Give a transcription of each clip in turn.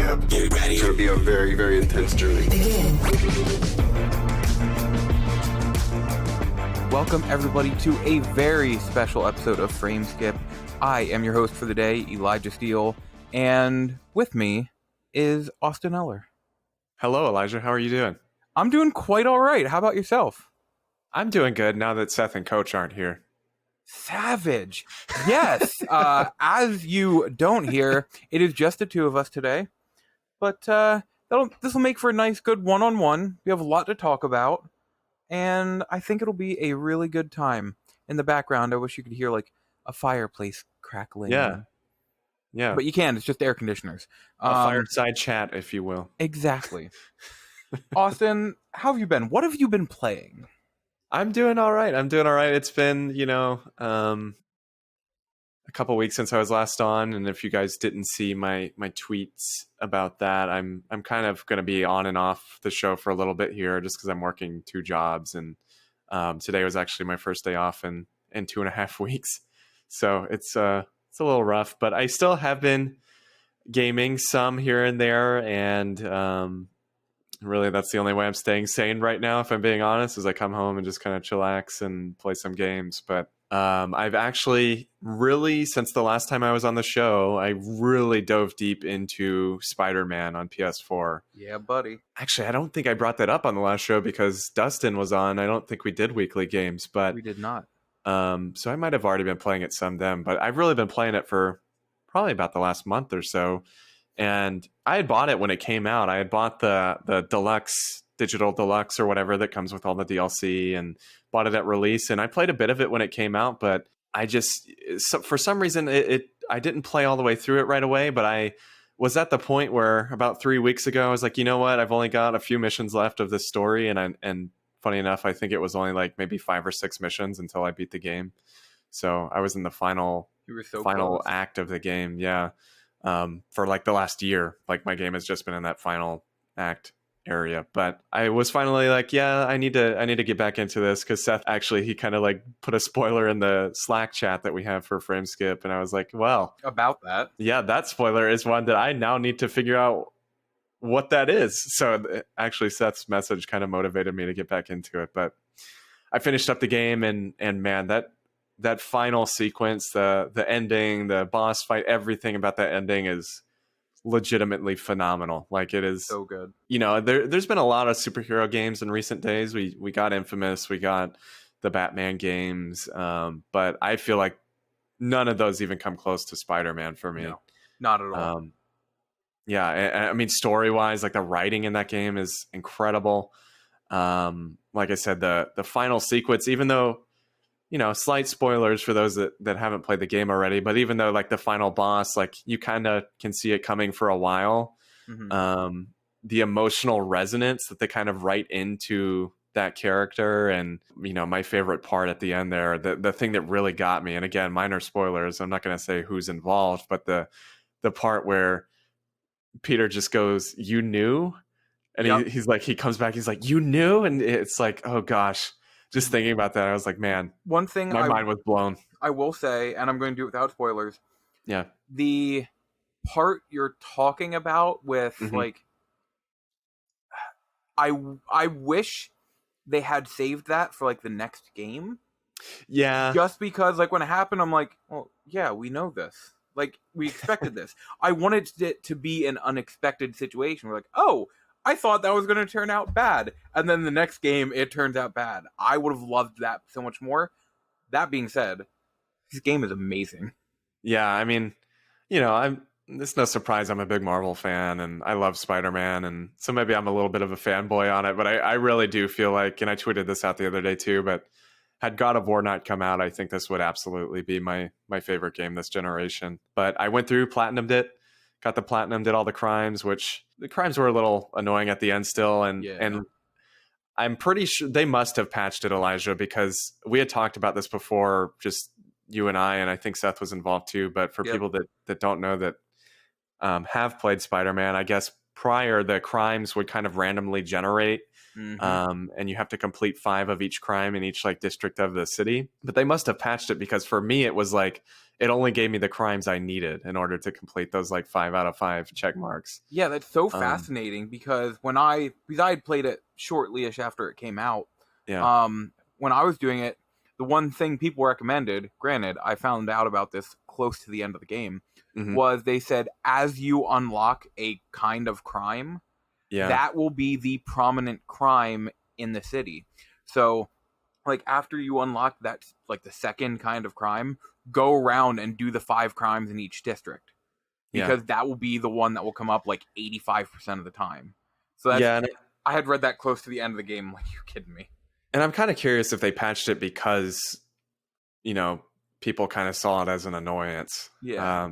Skip. Get ready. It's going to be a very, very intense journey. Begin. Welcome, everybody, to a very special episode of Frame Skip. I am your host for the day, Elijah Steele, and with me is Austin Eller. Hello, Elijah. How are you doing? I'm doing quite all right. How about yourself? I'm doing good now that Seth and Coach aren't here. Savage. Yes. As you don't hear, it is just the two of us today. But this will make for a nice, good one-on-one. We have a lot to talk about. And I think it'll be a really good time. In the background, I wish you could hear like a fireplace crackling. Yeah. But you can't. It's just air conditioners. A fireside chat, if you will. Exactly. Austin, how have you been? What have you been playing? I'm doing all right. It's been, a couple weeks since I was last on, and if you guys didn't see my tweets about that, I'm kind of going to be on and off the show for a little bit here, just because I'm working two jobs, and today was actually my first day off in 2.5 weeks, so it's a little rough, but I still have been gaming some here and there, and really that's the only way I'm staying sane right now, if I'm being honest, is I come home and just kind of chillax and play some games. But I've actually really, since the last time I was on the show, I really dove deep into Spider-Man on PS4. Yeah, buddy. Actually, I don't think I brought that up on the last show because Dustin was on. I don't think we did weekly games, but We did not. so I might have already been playing it some then, but I've really been playing it for probably about the last month or so. And I had bought it when it came out. I had bought the deluxe, digital deluxe or whatever that comes with all the DLC, and bought it at release. And I played a bit of it when it came out, but I just, for some reason, I didn't play all the way through it right away. But I was at the point where about 3 weeks ago, I was like, you know what? I've only got a few missions left of this story. And funny enough, I think it was only like maybe 5 or 6 missions until I beat the game. So I was in the final close. act of the game. Yeah. For like the last year, like my game has just been in that final act area, but I was finally like, yeah, I need to get back into this, because Seth actually, he kind of like put a spoiler in the Slack chat that we have for Frame Skip, and I was like, well, About that. yeah, that spoiler is one that I now need to figure out what that is. So actually Seth's message kind of motivated me to get back into it. But I finished up the game, and man, that final sequence, the ending, the boss fight, everything about that ending is legitimately phenomenal. Like, it is So good. There's been a lot of superhero games in recent days. We got Infamous, we got the Batman games, but I feel like none of those even come close to Spider-Man for me. No, not at all. Yeah, I mean, story-wise, like the writing in that game is incredible. Like I said, the final sequence, even though, slight spoilers for those that haven't played the game already, but even though like the final boss, like you kind of can see it coming for a while, the emotional resonance that they kind of write into that character, and my favorite part at the end there, the thing that really got me, and again, minor spoilers, I'm not going to say who's involved, but the part where Peter just goes, "You knew," and Yep. he's like, he comes back, he's like, "You knew," and it's like, oh gosh. Just thinking about that, I was like, man, One thing my mind was blown. I will say, and I'm going to do it without spoilers, Yeah. the part you're talking about with like, I wish they had saved that for like the next game. Yeah. Just because like when it happened, I'm like, well, yeah, we know this. Like, we expected this. I wanted it to be an unexpected situation. We're like, oh, I thought that was going to turn out bad. And then the next game, it turns out bad. I would have loved that so much more. That being said, this game is amazing. Yeah, I mean, it's no surprise I'm a big Marvel fan, and I love Spider-Man, and so maybe I'm a little bit of a fanboy on it, but I really do feel like, and I tweeted this out the other day too, but had God of War not come out, I think this would absolutely be my favorite game this generation. But I went through, platinumed it, got the platinum, did all the crimes, which the crimes were a little annoying at the end still. And I'm pretty sure they must have patched it, Elijah, because we had talked about this before, just you and I think Seth was involved too. But for people that don't know, that have played Spider-Man, I guess prior, the crimes would kind of randomly generate. Mm-hmm. And you have to complete 5 of each crime in each like district of the city. But they must have patched it, because for me it was like it only gave me the crimes I needed in order to complete those like 5 out of 5 check marks. Yeah, that's so Um, fascinating because because I had played it shortly-ish after it came out, yeah, when I was doing it, the one thing people recommended, granted, I found out about this close to the end of the game, hmm, was they said as you unlock a kind of crime, yeah, that will be the prominent crime in the city. So, like after you unlock that, like the second kind of crime, go around and do the 5 crimes in each district yeah, because that will be the one that will come up like 85% of the time. So that's yeah. I had read that close to the end of the game. I'm like, you kidding me? And I'm kind of curious if they patched it because, you know, people kind of saw it as an annoyance. Yeah.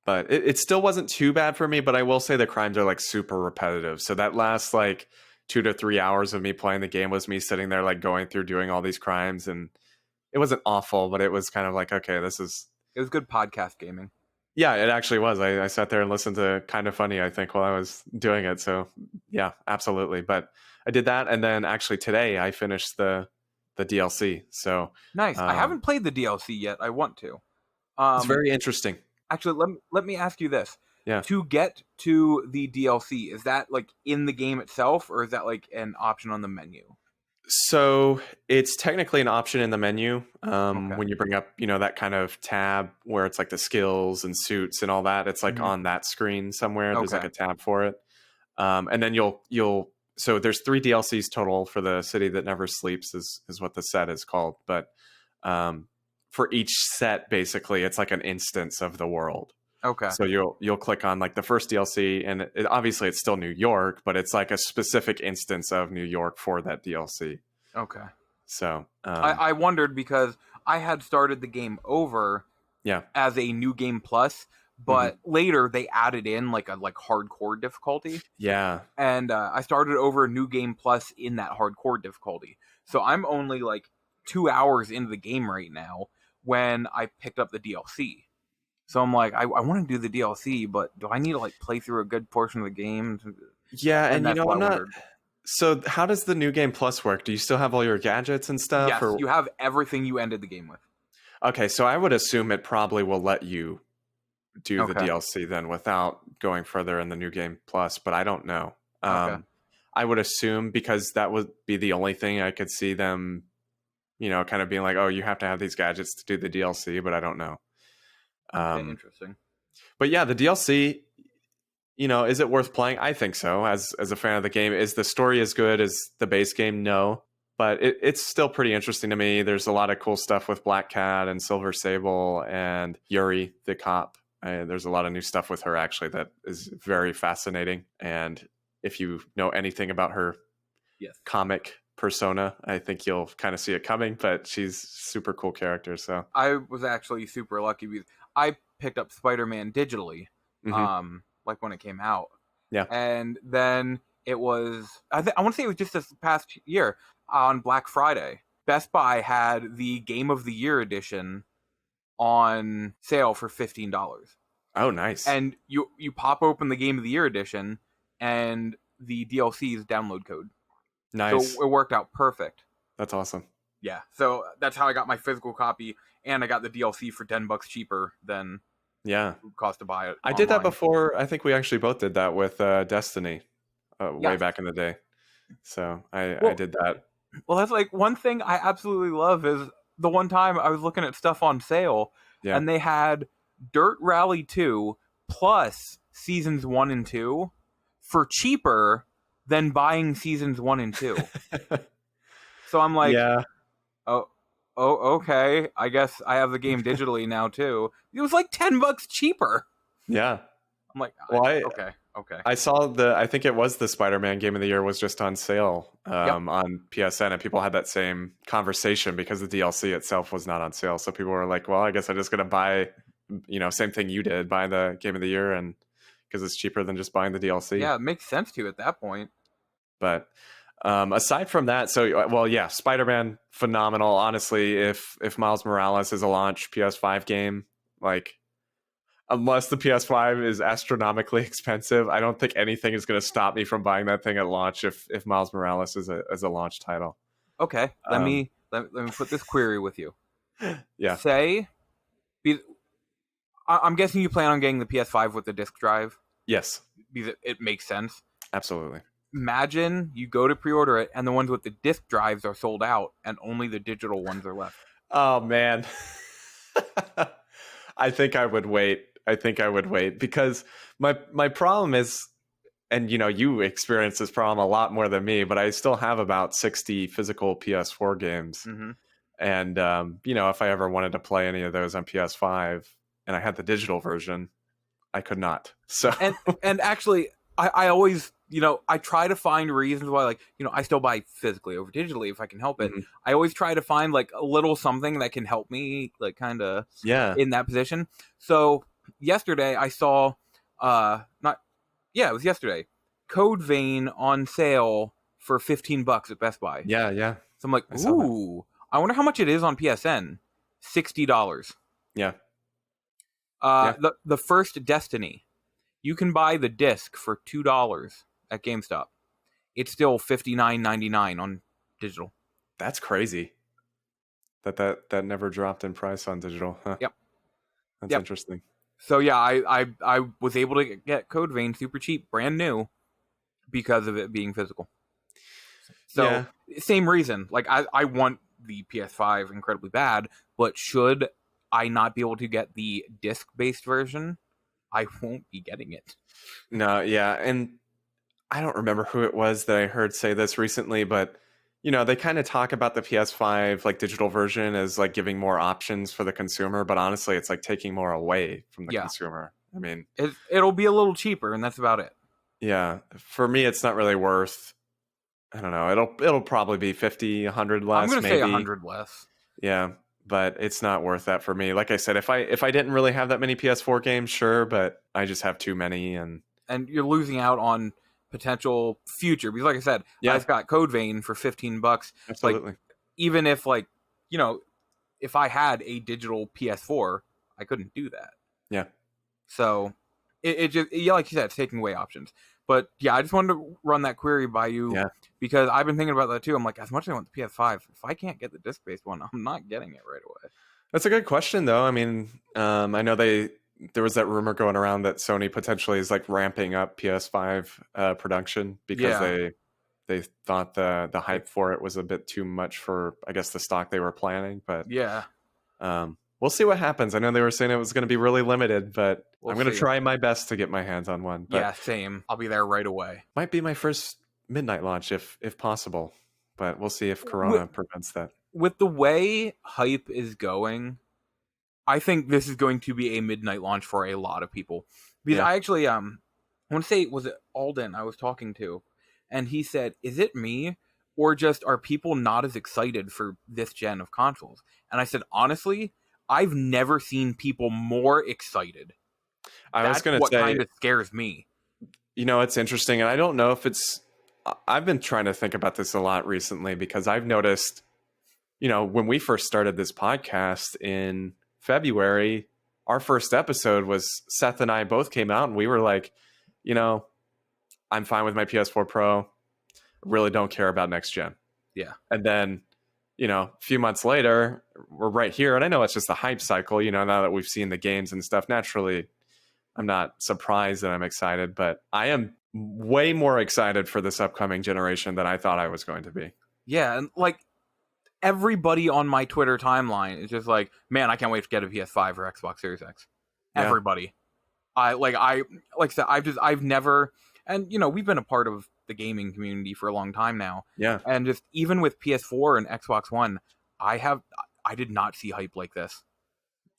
But it still wasn't too bad for me. But I will say the crimes are like super repetitive. So that last like 2 to 3 hours of me playing the game was me sitting there like going through doing all these crimes, and it wasn't awful, but it was kind of like, okay, this is, It was good podcast gaming. yeah, it actually was. I sat there and listened to Kind of Funny, I think, while I was doing it. So yeah, absolutely. But I did that, and then actually today I finished the DLC. So Nice. I um, haven't played the DLC yet. I want to. it's very interesting. Actually, let me ask you this: Yeah. to get to the DLC, is that like in the game itself, or is that like an option on the menu? So it's technically an option in the menu, Okay. when you bring up, that kind of tab where it's like the skills and suits and all that. It's like Mhm. on that screen somewhere. There's like Okay. a tab for it, and then you'll. So there's 3 DLCs total for the City That Never Sleeps is what the set is called. But um, for each set, basically, it's like an instance of the world. Okay. So you'll click on like the first DLC, and obviously it's still New York, but it's like a specific instance of New York for that DLC. Okay. So I wondered because I had started the game over yeah, as a new game plus, hmm, but later they added in like a hardcore difficulty, yeah, and I started over new game plus in that hardcore difficulty. So I'm only like 2 hours into the game right now when I picked up the DLC. So I'm like, I want to do the DLC, but do I need to like play through a good portion of the game? yeah. And And that's why I I'm not. wondered. So how does the new game plus work? Do you still have all your gadgets and stuff? Yes, Or you have everything you ended the game with. okay, so I would assume it probably will let you do the Okay. DLC then without going further in the new game plus, but I don't know. Okay. I would assume, because that would be the only thing I could see them, kind of being like, oh, you have to have these gadgets to do the DLC, but I don't know. Okay. Um, Interesting. but yeah, the DLC, is it worth playing? I think so. As a fan of the game, is the story as good as the base game? No, but it's still pretty interesting to me. There's a lot of cool stuff with Black Cat and Silver Sable and Yuri the cop. There's a lot of new stuff with her actually that is very fascinating. And if you know anything about her Yes. comic persona, I think you'll kind of see it coming. But she's super cool character. So I was actually super lucky because I picked up Spider-Man digitally, hmm, like when it came out, yeah, and then it was I want to say it was just this past year on Black Friday. Best Buy had the Game of the Year edition on sale for $15, oh nice, and you pop open the Game of the Year edition, and the DLC's download code, so nice, it worked out perfect. that's awesome. Yeah, so that's how I got my physical copy, and I got the DLC for $10 cheaper than Yeah. it would cost to buy it I did that online. before. I think we actually both did that with Destiny, way Yes. back in the day. So I Well, did that. well, that's like one thing I absolutely love is the one time I was looking at stuff on sale, Yeah. and they had Dirt Rally 2 plus Seasons 1 and 2 for cheaper than buying Seasons 1 and 2. So I'm like, Yeah. oh, okay. I guess I have the game digitally now too. It was like $10 cheaper. Yeah. I'm like, Well, okay. I saw I think it was the Spider-Man game of the year was just on sale Yep. on PSN, and people had that same conversation because the DLC itself was not on sale. So people were like, well, I guess I'm just going to buy, same thing you did, buy the game of the year, and because it's cheaper than just buying the DLC. Yeah, it makes sense to at that point. But aside from that, so well, yeah, Spider-Man, phenomenal. Honestly, if Miles Morales is a launch PS5 game, like unless the PS5 is astronomically expensive, I don't think anything is going to stop me from buying that thing at launch if Miles Morales is a launch title. Okay, let me put this query with you. Yeah. I'm guessing you plan on getting the PS5 with the disc drive? Yes. Because it makes sense. Absolutely. Imagine you go to pre-order it, and the ones with the disc drives are sold out, and only the digital ones are left. Oh, man. I think I would wait. Because my problem is, and you experience this problem a lot more than me, but I still have about 60 physical PS4 games. Mm-hmm. And, if I ever wanted to play any of those on PS5 and I had the digital version, I could not. So, and actually, I always, I try to find reasons why, like, I still buy physically over digitally if I can help it. Mm-hmm. I always try to find like a little something that can help me, like, kind of in that position. So yesterday I saw, it was yesterday, Code Vein on sale for $15 at Best Buy. Yeah. So I'm like, ooh, I wonder how much it is on PSN. $60. Yeah. The first Destiny, you can buy the disc for $2 at GameStop. It's still $59.99 on digital. That's crazy. That never dropped in price on digital. Huh? Yep. That's interesting. So yeah, I was able to get Code Vein super cheap, brand new, because of it being physical. So same reason. Like I want the PS5 incredibly bad, but should I not be able to get the disc-based version, I won't be getting it. No, yeah, and I don't remember who it was that I heard say this recently, but they kind of talk about the PS5 like digital version as like giving more options for the consumer, but honestly, it's like taking more away from the consumer. I mean, it'll be a little cheaper, and that's about it. Yeah, for me, it's not really worth. I don't know. It'll probably be 50, 100 less. I'm going to say 100 less. Yeah, but it's not worth that for me. Like I said, if I didn't really have that many PS4 games, sure, but I just have too many, and you're losing out on potential future, because like I said, I've got Code Vein for $15. Absolutely. Like, even if if I had a digital PS4, I couldn't do that. Yeah. So it just, like you said, it's taking away options. But yeah, I just wanted to run that query by you because I've been thinking about that too. I'm like, as much as I want the PS5, if I can't get the disc-based one, I'm not getting it right away. That's a good question, though. I mean, I know there was that rumor going around that Sony potentially is like ramping up PS5 production because they thought the hype for it was a bit too much for, I guess, the stock they were planning. But we'll see what happens. I know they were saying it was going to be really limited, but I'm going to try my best to get my hands on one. But yeah, same. I'll be there right away. Might be my first midnight launch if possible, but we'll see if Corona prevents that. With the way hype is going, I think this is going to be a midnight launch for a lot of people. Because I actually, I want to say, was it Alden I was talking to? And he said, is it me? Or just are people not as excited for this gen of consoles? And I said, honestly, I've never seen people more excited. That's what kind of scares me. It's interesting. And I don't know if I've been trying to think about this a lot recently because I've noticed, when we first started this podcast in February, our first episode was Seth and I both came out and we were like, I'm fine with my PS4 Pro. Really don't care about next gen. Yeah. And then, a few months later, we're right here. And I know it's just the hype cycle, now that we've seen the games and stuff. Naturally, I'm not surprised that I'm excited, but I am way more excited for this upcoming generation than I thought I was going to be. Yeah. And like, everybody on my Twitter timeline is just like, man, I can't wait to get a PS5 or Xbox Series X. Yeah. Everybody. I've never, and we've been a part of the gaming community for a long time now. Yeah. And just even with PS4 and Xbox One, I did not see hype like this.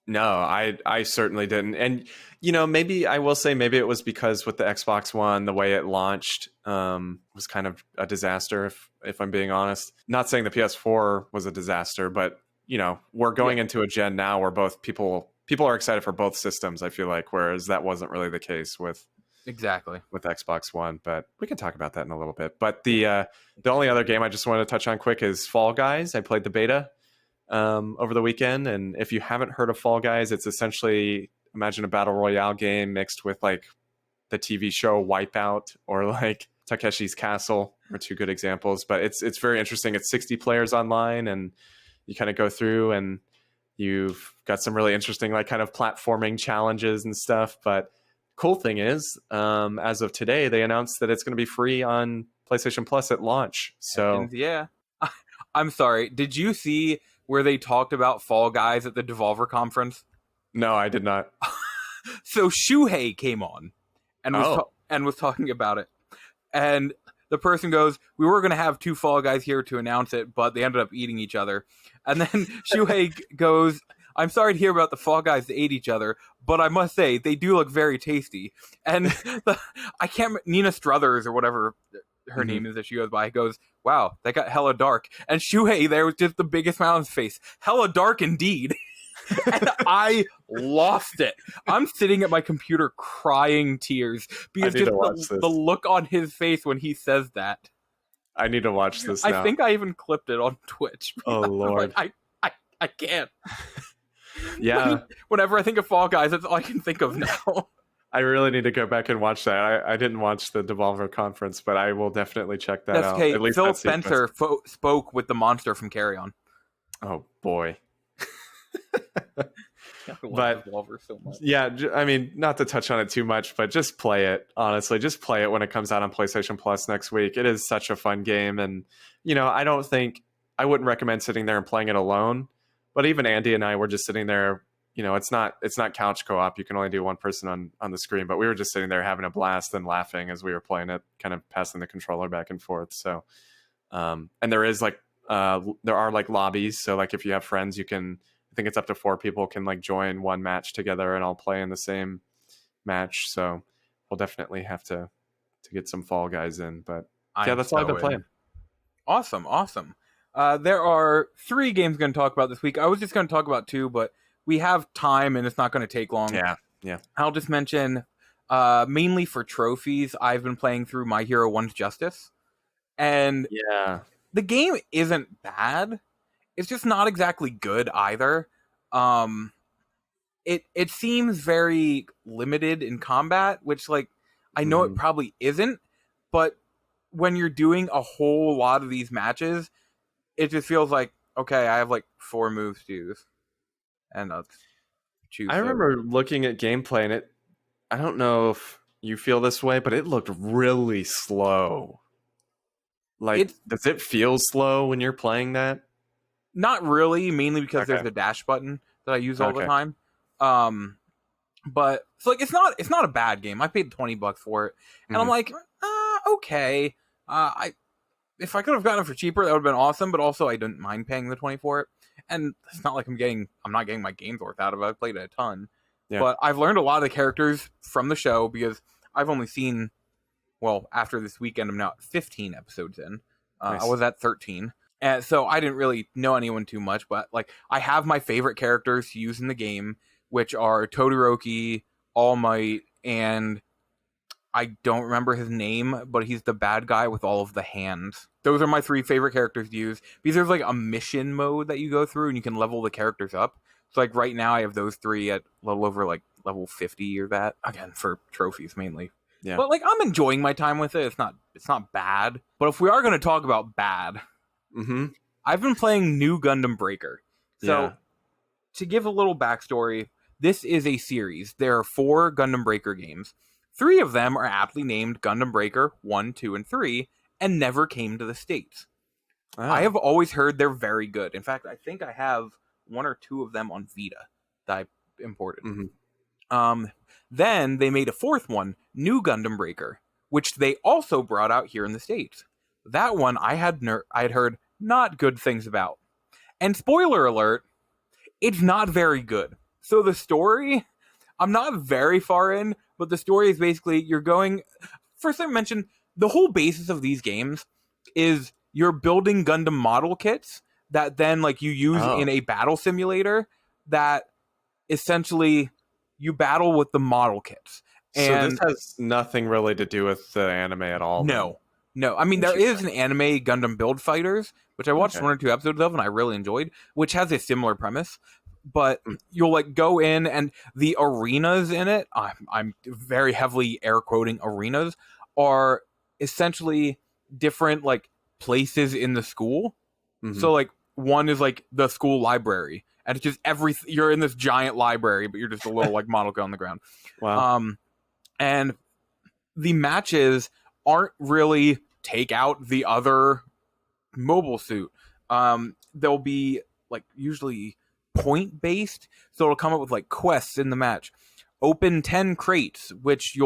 No, I certainly didn't. And, maybe I will say maybe it was because with the Xbox One, the way it launched was kind of a disaster, if I'm being honest. Not saying the PS4 was a disaster, but, we're going into a gen now where both people are excited for both systems, I feel like, whereas that wasn't really the case with Xbox One. But we can talk about that in a little bit. But the only other game I just wanted to touch on quick is Fall Guys. I played the beta over the weekend, and if you haven't heard of Fall Guys, it's essentially imagine a battle royale game mixed with like the TV show Wipeout or like Takeshi's Castle are two good examples. But it's very interesting. It's 60 players online, and you kind of go through, and you've got some really interesting like kind of platforming challenges and stuff. But cool thing is, as of today, they announced that it's going to be free on PlayStation Plus at launch. So yeah, I'm sorry. Did you see where they talked about Fall Guys at the Devolver conference? no, I did not. So Shuhei came on and was talking about it, and the person goes, "We were going to have two Fall Guys here to announce it, but they ended up eating each other." And then Shuhei goes, "I'm sorry to hear about the Fall Guys that ate each other, but I must say they do look very tasty." And Nina Struthers or whatever her name is that she goes by goes, "Wow, that got hella dark." And Shuhei there was just the biggest smile on his face. Hella dark indeed. And I lost it. I'm sitting at my computer crying tears because just the look on his face when he says that. I need to watch this now. I think I even clipped it on Twitch. Oh, Lord. Like, I can't. Yeah. Whenever I think of Fall Guys, that's all I can think of now. I really need to go back and watch that. I didn't watch the Devolver conference, but I will definitely check that out. Okay. Phil Spencer spoke with the monster from Carry On. Oh, boy. But so much. Yeah, I mean, not to touch on it too much, but just play it. Honestly, just play it when it comes out on PlayStation Plus next week. It is such a fun game, and I wouldn't recommend sitting there and playing it alone. But even Andie and I were just sitting there. It's not couch co-op. You can only do one person on the screen, but we were just sitting there having a blast and laughing as we were playing it, kind of passing the controller back and forth. So, and there is there are like lobbies. So like if you have friends, you can. I think it's up to 4 people can like join one match together and all play in the same match. So we'll definitely have to get some Fall Guys in. But yeah, that's all I've been playing. Awesome. There are 3 games I'm going to talk about this week. I was just going to talk about 2, but we have time and it's not going to take long. Yeah. I'll just mention mainly for trophies, I've been playing through My Hero 1's Justice. And the game isn't bad. It's just not exactly good either. It seems very limited in combat, which like I know it probably isn't, but when you're doing a whole lot of these matches, it just feels like, okay, I have like 4 moves to use, and I'll choose. I remember looking at gameplay, and I don't know if you feel this way, but it looked really slow. Like, does it feel slow when you're playing that? Not really, mainly because there's the dash button that I use all the time. But so like it's not a bad game. I paid $20 for it, and I'm like, okay. If I could have gotten it for cheaper, that would have been awesome. But also, I didn't mind paying the $20 for it, and it's not like I'm not getting my game's worth out of it. I've played it a ton, but I've learned a lot of the characters from the show because I've only seen, well, after this weekend, I'm now at 15 episodes in. Nice. I was at 13. And so I didn't really know anyone too much, but like I have my favorite characters to use in the game, which are Todoroki, All Might, and I don't remember his name, but he's the bad guy with all of the hands. Those are my 3 favorite characters to use because there's like a mission mode that you go through and you can level the characters up. So like right now I have those 3 at a little over like level 50 or that, again for trophies mainly. Yeah. But like I'm enjoying my time with it. It's not bad. But if we are going to talk about bad, I've been playing New Gundam Breaker. So, to give a little backstory, this is a series. There are 4 Gundam Breaker games. 3 of them are aptly named Gundam Breaker 1, 2, and 3, and never came to the States. I have always heard they're very good. In fact, I think I have 1 or 2 of them on Vita that I imported. Then they made a 4th one, New Gundam Breaker, which they also brought out here in the States. That one I had heard not good things about. And spoiler alert, it's not very good. So the story, I'm not very far in, but the story is basically you're going... First I mentioned, the whole basis of these games is you're building Gundam model kits that then like you use in a battle simulator that essentially you battle with the model kits. And so this has nothing really to do with the anime at all? No. I mean, there is an anime, Gundam Build Fighters, which I watched 1 or 2 episodes of and I really enjoyed, which has a similar premise. but you'll like go in, and the arenas in it, I'm very heavily air quoting arenas, are essentially different like places in the school. So like one is like the school library, and it's just you're in this giant library, but you're just a little like model on the ground. Wow. And the matches aren't really take out the other mobile suit. They'll be like usually point based, so it'll come up with like quests in the match. Open 10 crates, which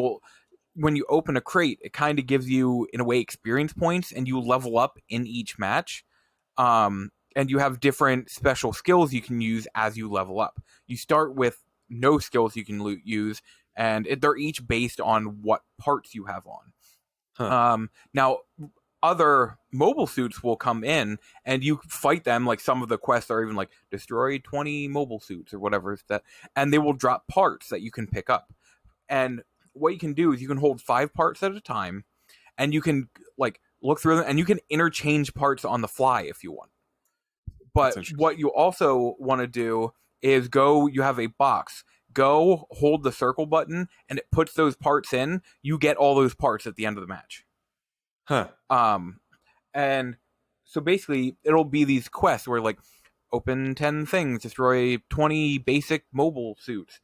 when you open a crate, it kind of gives you in a way experience points, and you level up in each match. And you have different special skills you can use as you level up. You start with no skills you can use, and they're each based on what parts you have on. Now, other mobile suits will come in, and you fight them. Like some of the quests are even like destroy 20 mobile suits or whatever that, and they will drop parts that you can pick up. And what you can do is you can hold 5 parts at a time, and you can like look through them, and you can interchange parts on the fly if you want. But what you also want to do is you have a box. Go hold the circle button, and it puts those parts in. You get all those parts at the end of the match. And so basically, it'll be these quests where like open 10 things, destroy 20 basic mobile suits,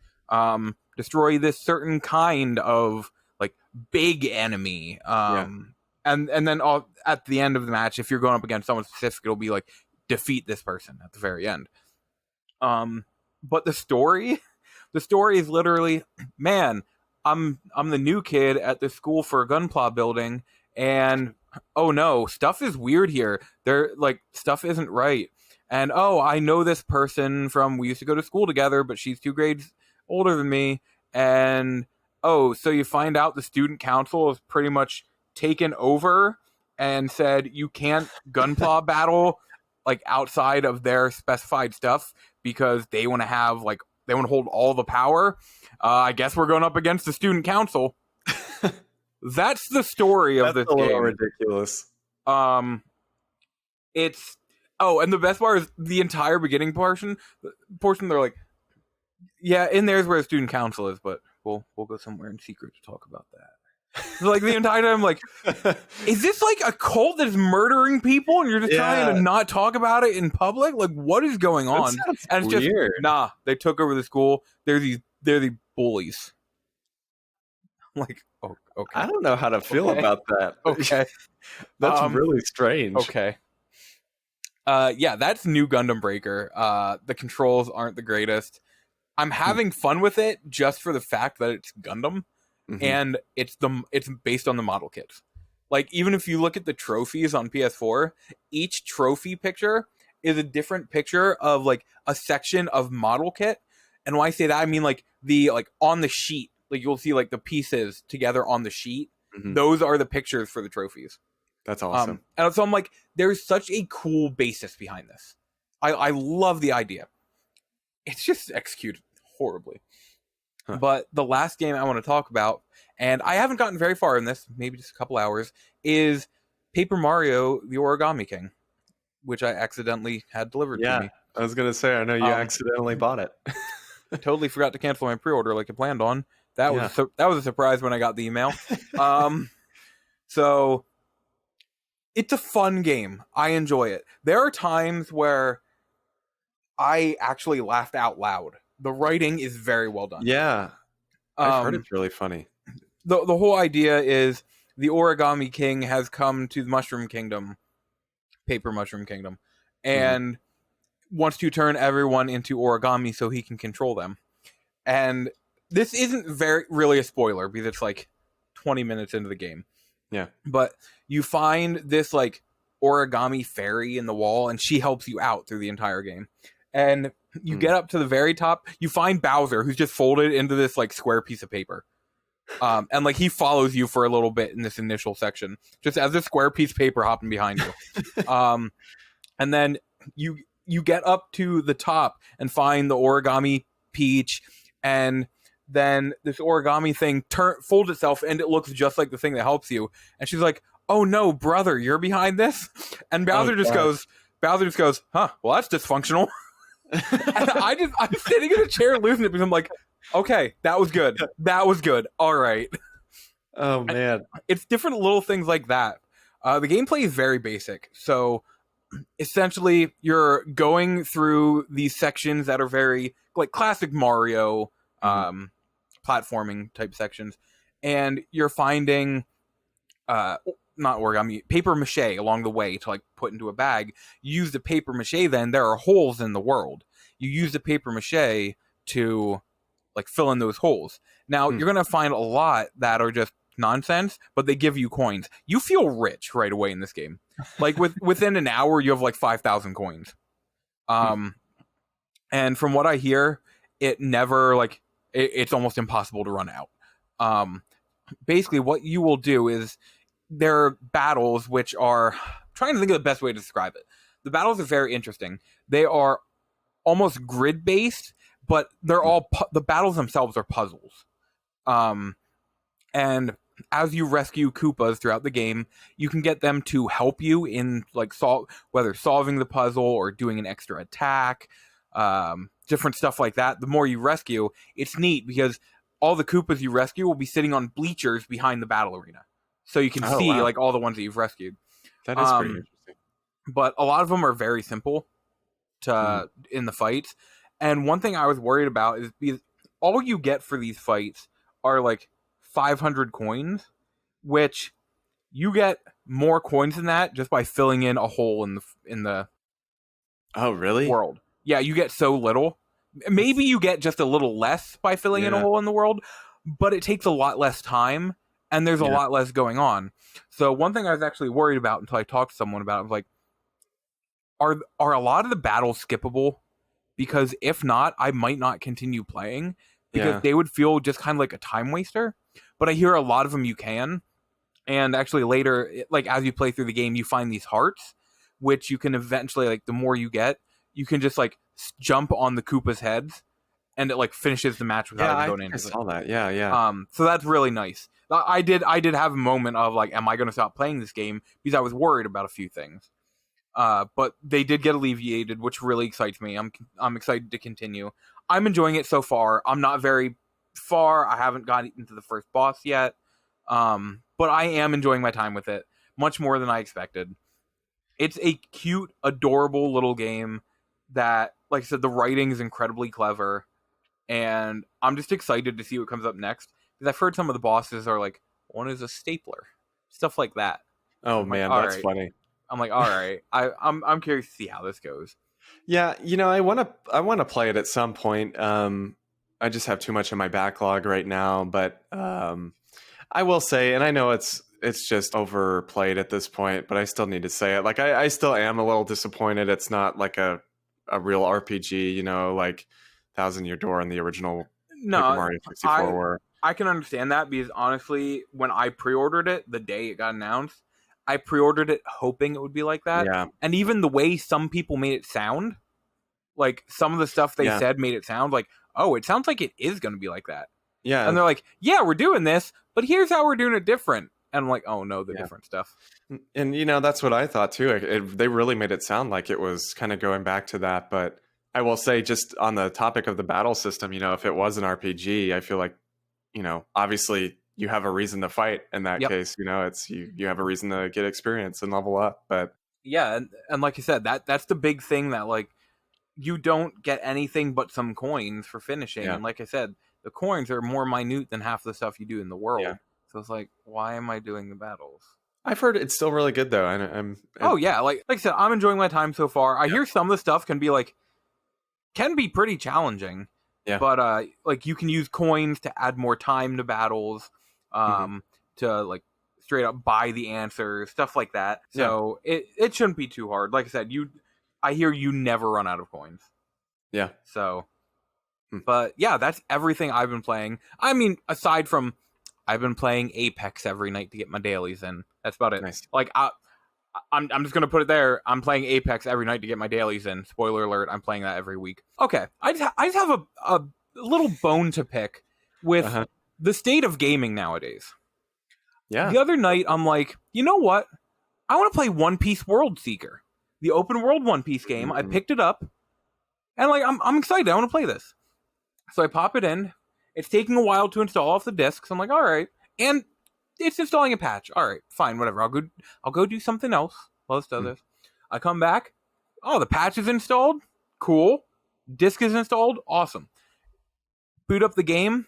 destroy this certain kind of like big enemy. And then at the end of the match, if you're going up against someone specific, it'll be like defeat this person at the very end. But the story is literally, man, I'm the new kid at the school for Gunpla building, and oh no, stuff is weird here. Stuff isn't right. And oh, I know this person we used to go to school together, but she's 2 grades older than me. And oh, so you find out the student council is pretty much taken over and said you can't Gunpla battle like outside of their specified stuff because they want to hold all the power. I guess we're going up against the student council. That's the story of this game. That's a little ridiculous. And the best part is the entire beginning portion. They're like, yeah, in there's where the student council is, but we'll go somewhere in secret to talk about that. So, like the entire time, like, is this like a cult that's murdering people, and you're just trying to not talk about it in public? Like, what is going on? And it's weird. Just they took over the school. They're the bullies. Like, oh, okay. I don't know how to feel about that. Okay, that's really strange. Okay. That's new Gundam Breaker. The controls aren't the greatest. I'm having fun with it just for the fact that it's Gundam. And it's based on the model kits. Like, even if you look at the trophies on PS4, each trophy picture is a different picture of like a section of model kit. And when I say that, I mean like on the sheet, like you'll see like the pieces together on the sheet. Those are the pictures for the trophies. That's awesome. And so I'm like, there's such a cool basis behind this. I love the idea. It's just executed horribly. But the last game I want to talk about, and I haven't gotten very far in this, maybe just a couple hours, is Paper Mario: The Origami King, which I accidentally had delivered to me. I was going to say, I know you accidentally bought it. I totally forgot to cancel my pre-order like I planned on. That was a surprise when I got the email. So it's a fun game. I enjoy it. There are times where I actually laughed out loud. The writing is very well done. Yeah. I've heard it's really funny. The whole idea is the Origami King has come to the Mushroom Kingdom, Paper Mushroom Kingdom, and wants to turn everyone into origami so he can control them. And this isn't really a spoiler because it's like 20 minutes into the game. Yeah. But you find this like origami fairy in the wall, and she helps you out through the entire game. And you get up to the very top, you find Bowser, who's just folded into this like square piece of paper. And like he follows you for a little bit in this initial section, just as a square piece of paper hopping behind you. And then you get up to the top and find the origami Peach, and then this origami thing folds itself, and it looks just like the thing that helps you. And she's like, "Oh no, brother, you're behind this?" And Bowser just goes, "Huh? Well, that's dysfunctional." And I'm sitting in a chair losing it because I'm like, okay, that was good. That was good. All right. Oh man. It's different little things like that. The gameplay is very basic. So essentially, you're going through these sections that are very like classic Mario platforming type sections, and you're finding not origami, paper mache along the way to like put into a bag. You use the paper mache, then there are holes in the world. You use the paper mache to like fill in those holes. Now you're gonna find a lot that are just nonsense, but they give you coins. You feel rich right away in this game. Like within an hour, you have like 5,000 coins. And from what I hear, it never like it's almost impossible to run out. Basically, what you will do is there are battles which are I'm trying to think of the best way to describe it. The battles are very interesting. They are almost grid based, but they're all the battles themselves are puzzles. And as you rescue Koopas throughout the game, you can get them to help you in like whether solving the puzzle or doing an extra attack, different stuff like that. The more you rescue, it's neat because all the Koopas you rescue will be sitting on bleachers behind the battle arena, so you can see like all the ones that you've rescued. That is pretty interesting. But a lot of them are very simple to in the fights. And one thing I was worried about is because all you get for these fights are like 500 coins, which you get more coins than that just by filling in a hole in the Oh, really? world. Yeah, you get so little. Maybe you get just a little less by filling in a hole in the world, but it takes a lot less time and there's a lot less going on. So one thing I was actually worried about until I talked to someone about it was like, are a lot of the battles skippable? Because if not, I might not continue playing because they would feel just kind of like a time waster. But I hear a lot of them you can. And actually later, like as you play through the game, you find these hearts, which you can eventually, like the more you get, you can just like jump on the Koopa's heads and it like finishes the match without even going into it. I saw that. Yeah. So that's really nice. I did have a moment of like, am I going to stop playing this game? Because I was worried about a few things. But they did get alleviated, which really excites me. I'm excited to continue. I'm enjoying it so far. I'm not very far. I haven't gotten into the first boss yet. But I am enjoying my time with it much more than I expected. It's a cute, adorable little game that, like I said, the writing is incredibly clever. And I'm just excited to see what comes up next. Because I've heard some of the bosses are like, one is a stapler. Stuff like that. Oh, man, that's funny. I'm like, all right. I'm curious to see how this goes. Yeah, I want to play it at some point. I just have too much in my backlog right now, but I will say, and I know it's just overplayed at this point, but I still need to say it. Like I still am a little disappointed. It's not like a real RPG, like Thousand Year Door and the original Super Mario 64 were. I can understand that because honestly, when I pre-ordered it the day it got announced, I pre-ordered it hoping it would be like that. Yeah. And even the way some people made it sound, like some of the stuff they said made it sound like, oh, it sounds like it is going to be like that. Yeah. And they're like, yeah, we're doing this, but here's how we're doing it different. And I'm like, oh no, the different stuff. And that's what I thought too. They really made it sound like it was kind of going back to that. But I will say, just on the topic of the battle system, if it was an RPG, I feel like, obviously you have a reason to fight in that case. It's you have a reason to get experience and level up. But yeah, and like you said, that's the big thing that like you don't get anything but some coins for finishing. Yeah. And like I said, the coins are more minute than half the stuff you do in the world. Yeah. So it's like, why am I doing the battles? I've heard it's still really good though. Oh yeah, like I said, I'm enjoying my time so far. I hear some of the stuff can be pretty challenging. Yeah. But like you can use coins to add more time to battles, to like straight up buy the answers, stuff like that. So it shouldn't be too hard. Like I said, I hear you never run out of coins. Yeah. So, but yeah, that's everything I've been playing. I mean, aside from I've been playing Apex every night to get my dailies in. That's about it. Nice. Like I'm just gonna put it there. I'm playing Apex every night to get my dailies in. Spoiler alert: I'm playing that every week. Okay, I just have a little bone to pick with the state of gaming nowadays. Yeah. The other night, I'm like, you know what? I want to play One Piece World Seeker, the open world One Piece game. I picked it up, And like I'm excited. I want to play this. So I pop it in. It's taking a while to install off the disk. So I'm like, all right. And it's installing a patch. All right, fine, whatever. I'll go do something else while this does this. I come back. Oh, the patch is installed. Cool. Disk is installed. Awesome. Boot up the game,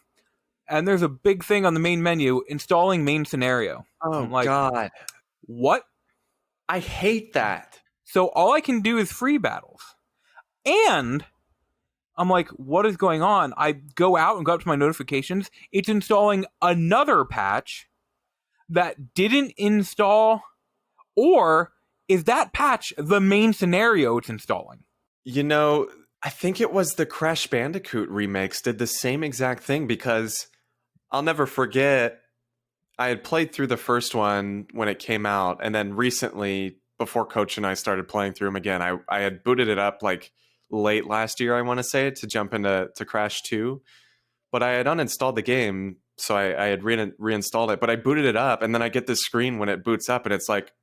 and there's a big thing on the main menu, installing main scenario. Oh, I'm like, God. what? I hate that. So all I can do is free battles. And I'm like, what is going on? I go out and go up to my notifications. It's installing another patch that didn't install, or is that patch the main scenario it's installing? You know, I think it was the Crash Bandicoot remakes did the same exact thing, because I'll never forget, I had played through the first one when it came out, and then recently, before Coach and I started playing through them again, I had booted it up like late last year, I want to say, to jump into Crash 2. But I had uninstalled the game, so I had reinstalled it. But I booted it up, and then I get this screen when it boots up, and it's like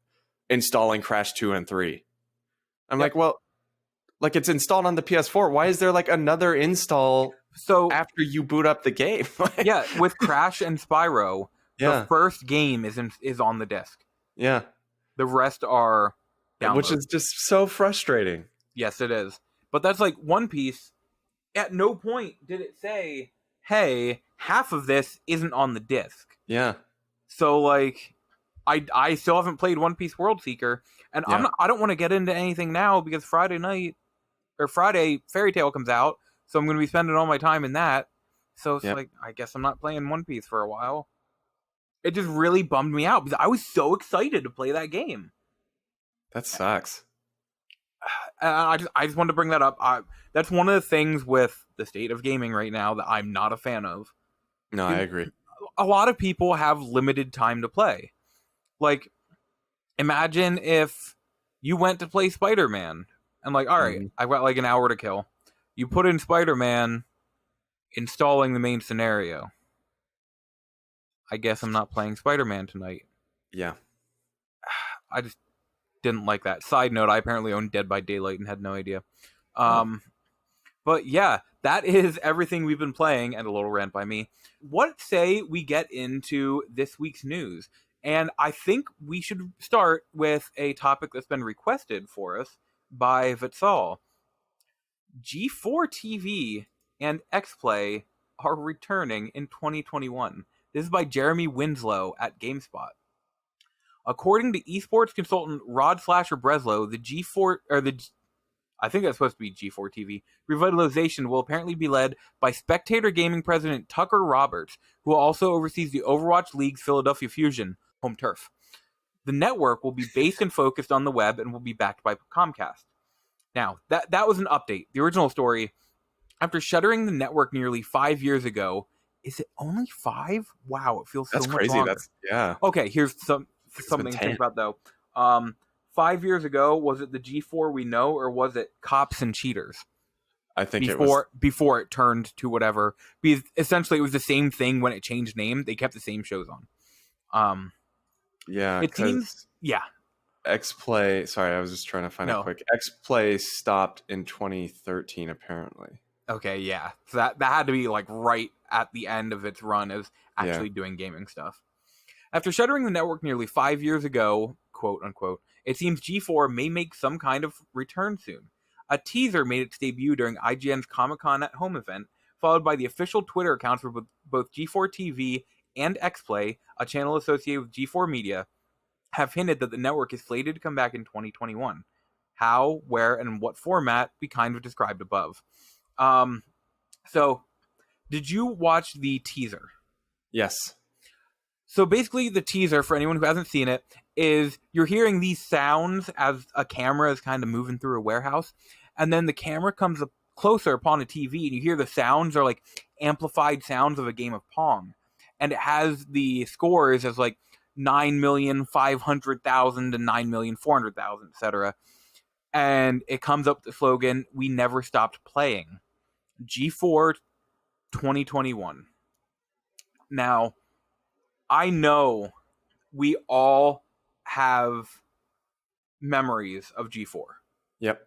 installing Crash 2 and 3. I'm like, well, like it's installed on the PS4. Why is there like another install after you boot up the game? Yeah, with Crash and Spyro, the first game is on the disc. Yeah. The rest are downloads. Which is just so frustrating. Yes, it is. But that's like One Piece. At no point did it say, hey, half of this isn't on the disc. Yeah. So like I still haven't played One Piece World Seeker, and I don't want to get into anything now because Friday Fairy Tail comes out, so I'm going to be spending all my time in that. So it's like, I guess I'm not playing One Piece for a while. It just really bummed me out because I was so excited to play that game. That sucks. I just wanted to bring that up. That's one of the things with the state of gaming right now that I'm not a fan of. No, I agree. A lot of people have limited time to play. Like, imagine if you went to play Spider-Man and like, all right, I've got like an hour to kill. You put in Spider-Man, installing the main scenario. I guess I'm not playing Spider-Man tonight. Yeah. I just didn't like that. Side note, I apparently own Dead by Daylight and had no idea. But yeah, that is everything we've been playing, and a little rant by me. What say we get into this week's news? And I think we should start with a topic that's been requested for us by Vitzal. G4 TV and XPlay are returning in 2021. This is by Jeremy Winslow at GameSpot. According to esports consultant Rod Slasher Breslow, the G4 I think that's supposed to be G4 TV revitalization will apparently be led by Spectator Gaming president Tucker Roberts, who also oversees the Overwatch League's Philadelphia Fusion home turf. The network will be based and focused on the web and will be backed by Comcast. Now, that was an update. The original story, after shuttering the network nearly 5 years ago, is it only 5? Wow, it feels so much crazy. longer. Okay, here's something to think about, though. 5 years ago, was it the G4 we know, or was it Cops and Cheaters? I think it was before it turned to whatever. Because essentially, it was the same thing when it changed name. They kept the same shows on. Yeah, it seems. Yeah. XPlay. Sorry, I was just trying to find it quick. XPlay stopped in 2013, apparently. Okay, yeah. So that had to be like right at the end of its run as actually doing gaming stuff. After shuttering the network nearly 5 years ago, quote unquote, it seems G4 may make some kind of return soon. A teaser made its debut during IGN's Comic-Con at Home event, followed by the official Twitter accounts for both G4 TV and XPlay, a channel associated with G4 Media, have hinted that the network is slated to come back in 2021. How, where, and in what format we kind of described above. So, did you watch the teaser? Yes. So basically the teaser, for anyone who hasn't seen it, is you're hearing these sounds as a camera is kind of moving through a warehouse, and then the camera comes up closer upon a TV, and you hear the sounds are like amplified sounds of a game of Pong. And it has the scores as like 9,500,000 to 9,400,000, etc. And it comes up with the slogan, "We never stopped playing." G4 2021. Now, I know we all have memories of G4. Yep.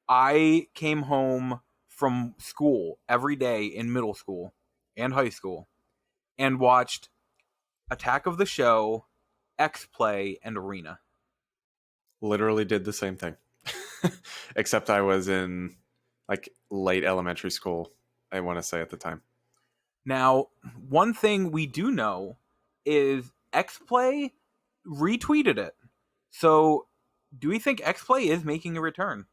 I came home from school every day in middle school and high school and watched Attack of the Show, X-Play, and Arena. Literally did the same thing. Except I was in like late elementary school, I want to say at the time. Now, one thing we do know is X-Play retweeted it. So, do we think X-Play is making a return?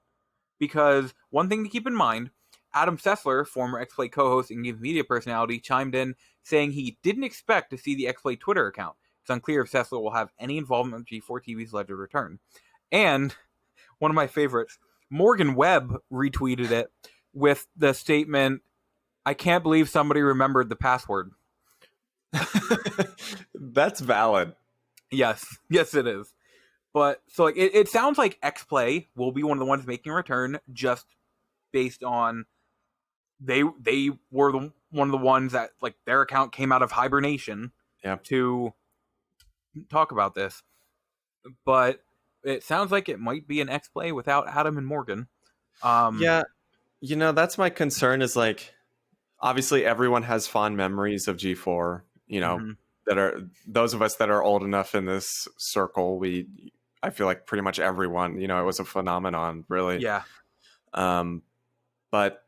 Because one thing to keep in mind, Adam Sessler, former X-Play co-host and games media personality, chimed in saying he didn't expect to see the X-Play Twitter account. It's unclear if Sessler will have any involvement with G4 TV's alleged return. And one of my favorites, Morgan Webb retweeted it with the statement, "I can't believe somebody remembered the password." That's valid. Yes, it is. But so like it sounds like X-Play will be one of the ones making a return, just based on they were one of the ones that like their account came out of hibernation to talk about this. But it sounds like it might be an X-Play without Adam and Morgan. Yeah, that's my concern. Is like obviously everyone has fond memories of G4. That are those of us that are old enough in this circle. I feel like pretty much everyone, it was a phenomenon, really. Yeah. But,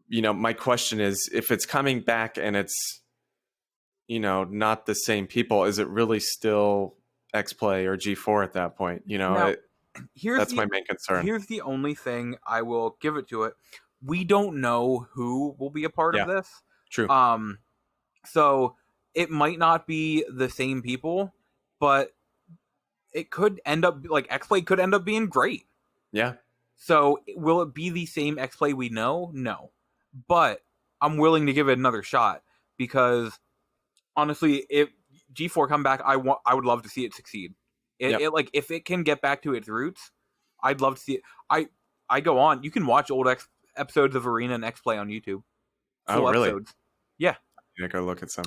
my question is, if it's coming back and it's, not the same people, is it really still X-Play or G4 at that point? That's my main concern. Here's the only thing I will give it to it. We don't know who will be a part of this. True. So it might not be the same people, but it could end up like X-Play could end up being great. Yeah. So will it be the same X-Play we know? No. But I'm willing to give it another shot because honestly, if G4 come back, I would love to see it succeed. It like if it can get back to its roots, I'd love to see it. I go on. You can watch old episodes of Arena and X-Play on YouTube. Full really? Episodes. Yeah. Yeah, go look at some.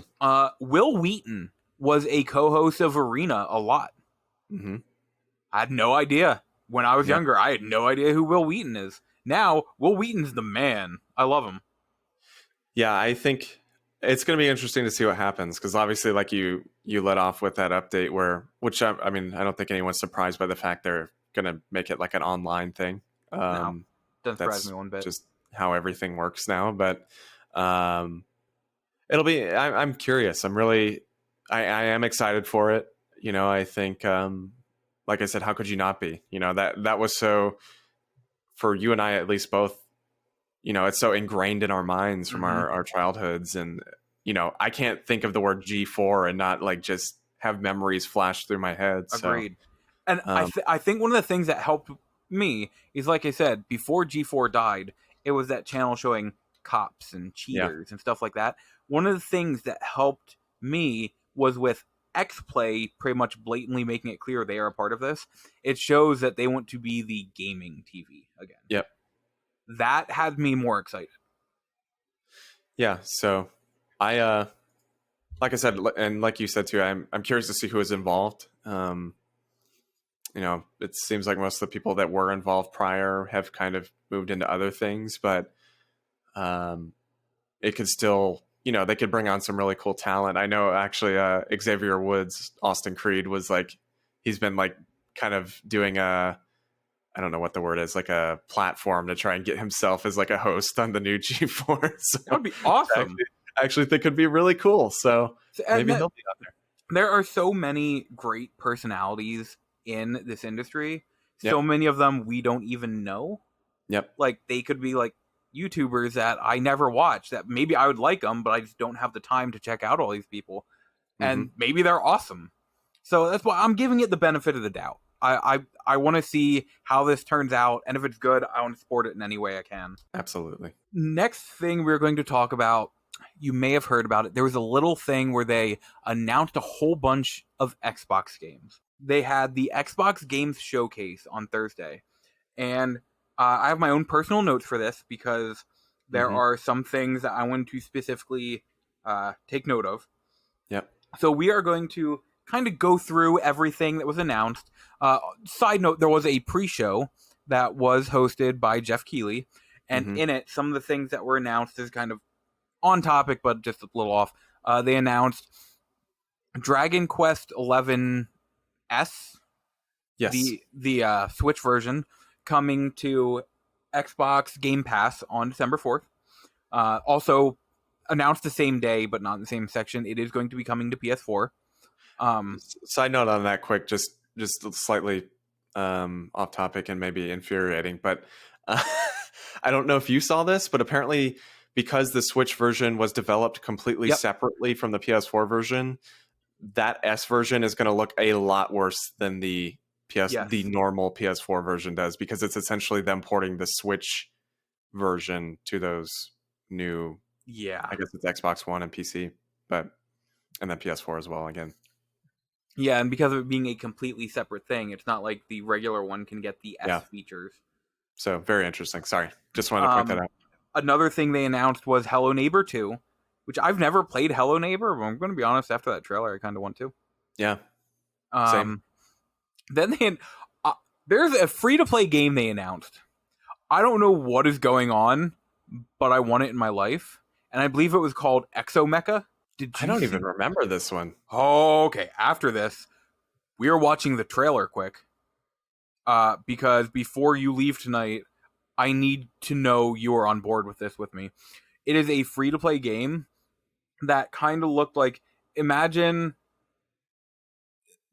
Will Wheaton was a co-host of Arena a lot. Mm-hmm. I had no idea. When I was younger, I had no idea who Will Wheaton is. Now, Will Wheaton's the man. I love him. Yeah, I think it's going to be interesting to see what happens because obviously, like you let off with that update which I don't think anyone's surprised by the fact they're going to make it like an online thing. No, doesn't surprise me one bit. Just how everything works now, but it'll be. I'm curious. I am excited for it. I think, like I said, how could you not be? That was so, for you and I at least both, it's so ingrained in our minds from our childhoods. And, I can't think of the word G4 and not like just have memories flash through my head. Agreed. So, and I think one of the things that helped me is, like I said, before G4 died, it was that channel showing cops and cheaters and stuff like that. One of the things that helped me was with X-Play pretty much blatantly making it clear they are a part of this. It shows that they want to be the gaming TV again. Yep. That had me more excited. Yeah, so I like I said, and like you said too, I'm curious to see who is involved. It seems like most of the people that were involved prior have kind of moved into other things, but it could still, they could bring on some really cool talent. I know actually Xavier Woods, Austin Creed, was like, he's been like kind of doing I don't know what the word is, like a platform to try and get himself as like a host on the new G4. So that would be awesome. I actually think it'd be really cool. So maybe he'll be on there. There are so many great personalities in this industry. So many of them we don't even know. Yep. Like they could be like YouTubers that I never watch that maybe I would like them, but I just don't have the time to check out all these people. And maybe they're awesome. So that's why I'm giving it the benefit of the doubt. I want to see how this turns out, and if it's good, I want to support it in any way I can. Absolutely. Next thing we're going to talk about, you may have heard about it. There was a little thing where they announced a whole bunch of Xbox games. They had the Xbox Games Showcase on Thursday, and I have my own personal notes for this because there are some things that I want to specifically take note of. Yep. So we are going to kind of go through everything that was announced. Side note, there was a pre-show that was hosted by Jeff Keighley, And Mhm. in it, some of the things that were announced is kind of on topic, but just a little off. They announced Dragon Quest XI S, Yes. the Switch version, coming to Xbox Game Pass on December 4th. Also announced the same day, but not in the same section. It is going to be coming to PS4. Side note on that, quick, just slightly off topic and maybe infuriating, but uh, I don't know if you saw this, but apparently because the Switch version was developed completely Yep. separately from the PS4 version, that S version is going to look a lot worse than the Yes. the normal PS4 version does, because it's essentially them porting the Switch version to those new, Yeah. I guess it's Xbox One and PC, but and then PS4 as well again. Yeah, and because of it being a completely separate thing, it's not like the regular one can get the S Yeah. features. So very interesting. Sorry, just wanted to point that out. Another thing they announced was Hello Neighbor 2, which I've never played Hello Neighbor, but I'm going to be honest, after that trailer, I kind of want to. Yeah, same. Then there's a free-to-play game they announced. I don't know what is going on, but I want it in my life. And I believe it was called Exomecha. I don't even remember this one. Oh, okay. After this, we are watching the trailer quick. Because before you leave tonight, I need to know you are on board with this with me. It is a free-to-play game that kind of looked like, imagine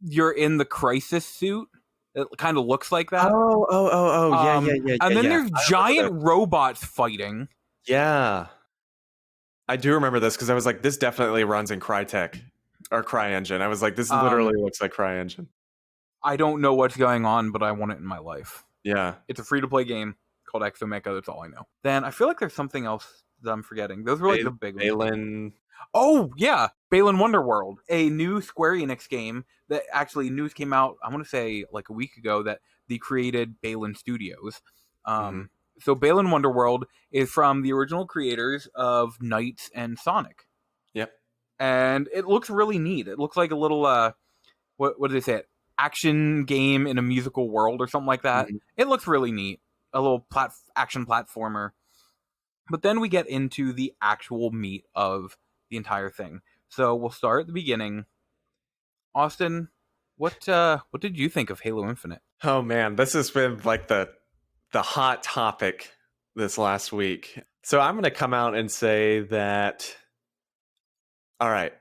you're in the Crisis suit. It kind of looks like that. Yeah. And then there's giant robots fighting. Yeah. I do remember this because I was like, this definitely runs in Crytek or CryEngine. I was like, this literally looks like CryEngine. I don't know what's going on, but I want it in my life. Yeah. It's a free-to-play game called Exomecha. That's all I know. Then I feel like there's something else that I'm forgetting. Those were like the big ones. Balin. Oh, yeah. Balin Wonderworld, a new Square Enix game that actually news came out, I want to say like a week ago, that they created Balin Studios. So Balin Wonderworld is from the original creators of Knights and Sonic. Yep. And it looks really neat. It looks like a little, what did they say? Action game in a musical world or something like that. Mm-hmm. It looks really neat. A little action platformer. But then we get into the actual meat of the entire thing. So we'll start at the beginning. Austin, what did you think of Halo Infinite? Oh man, this has been like the hot topic this last week. So I'm going to come out and say that, all right,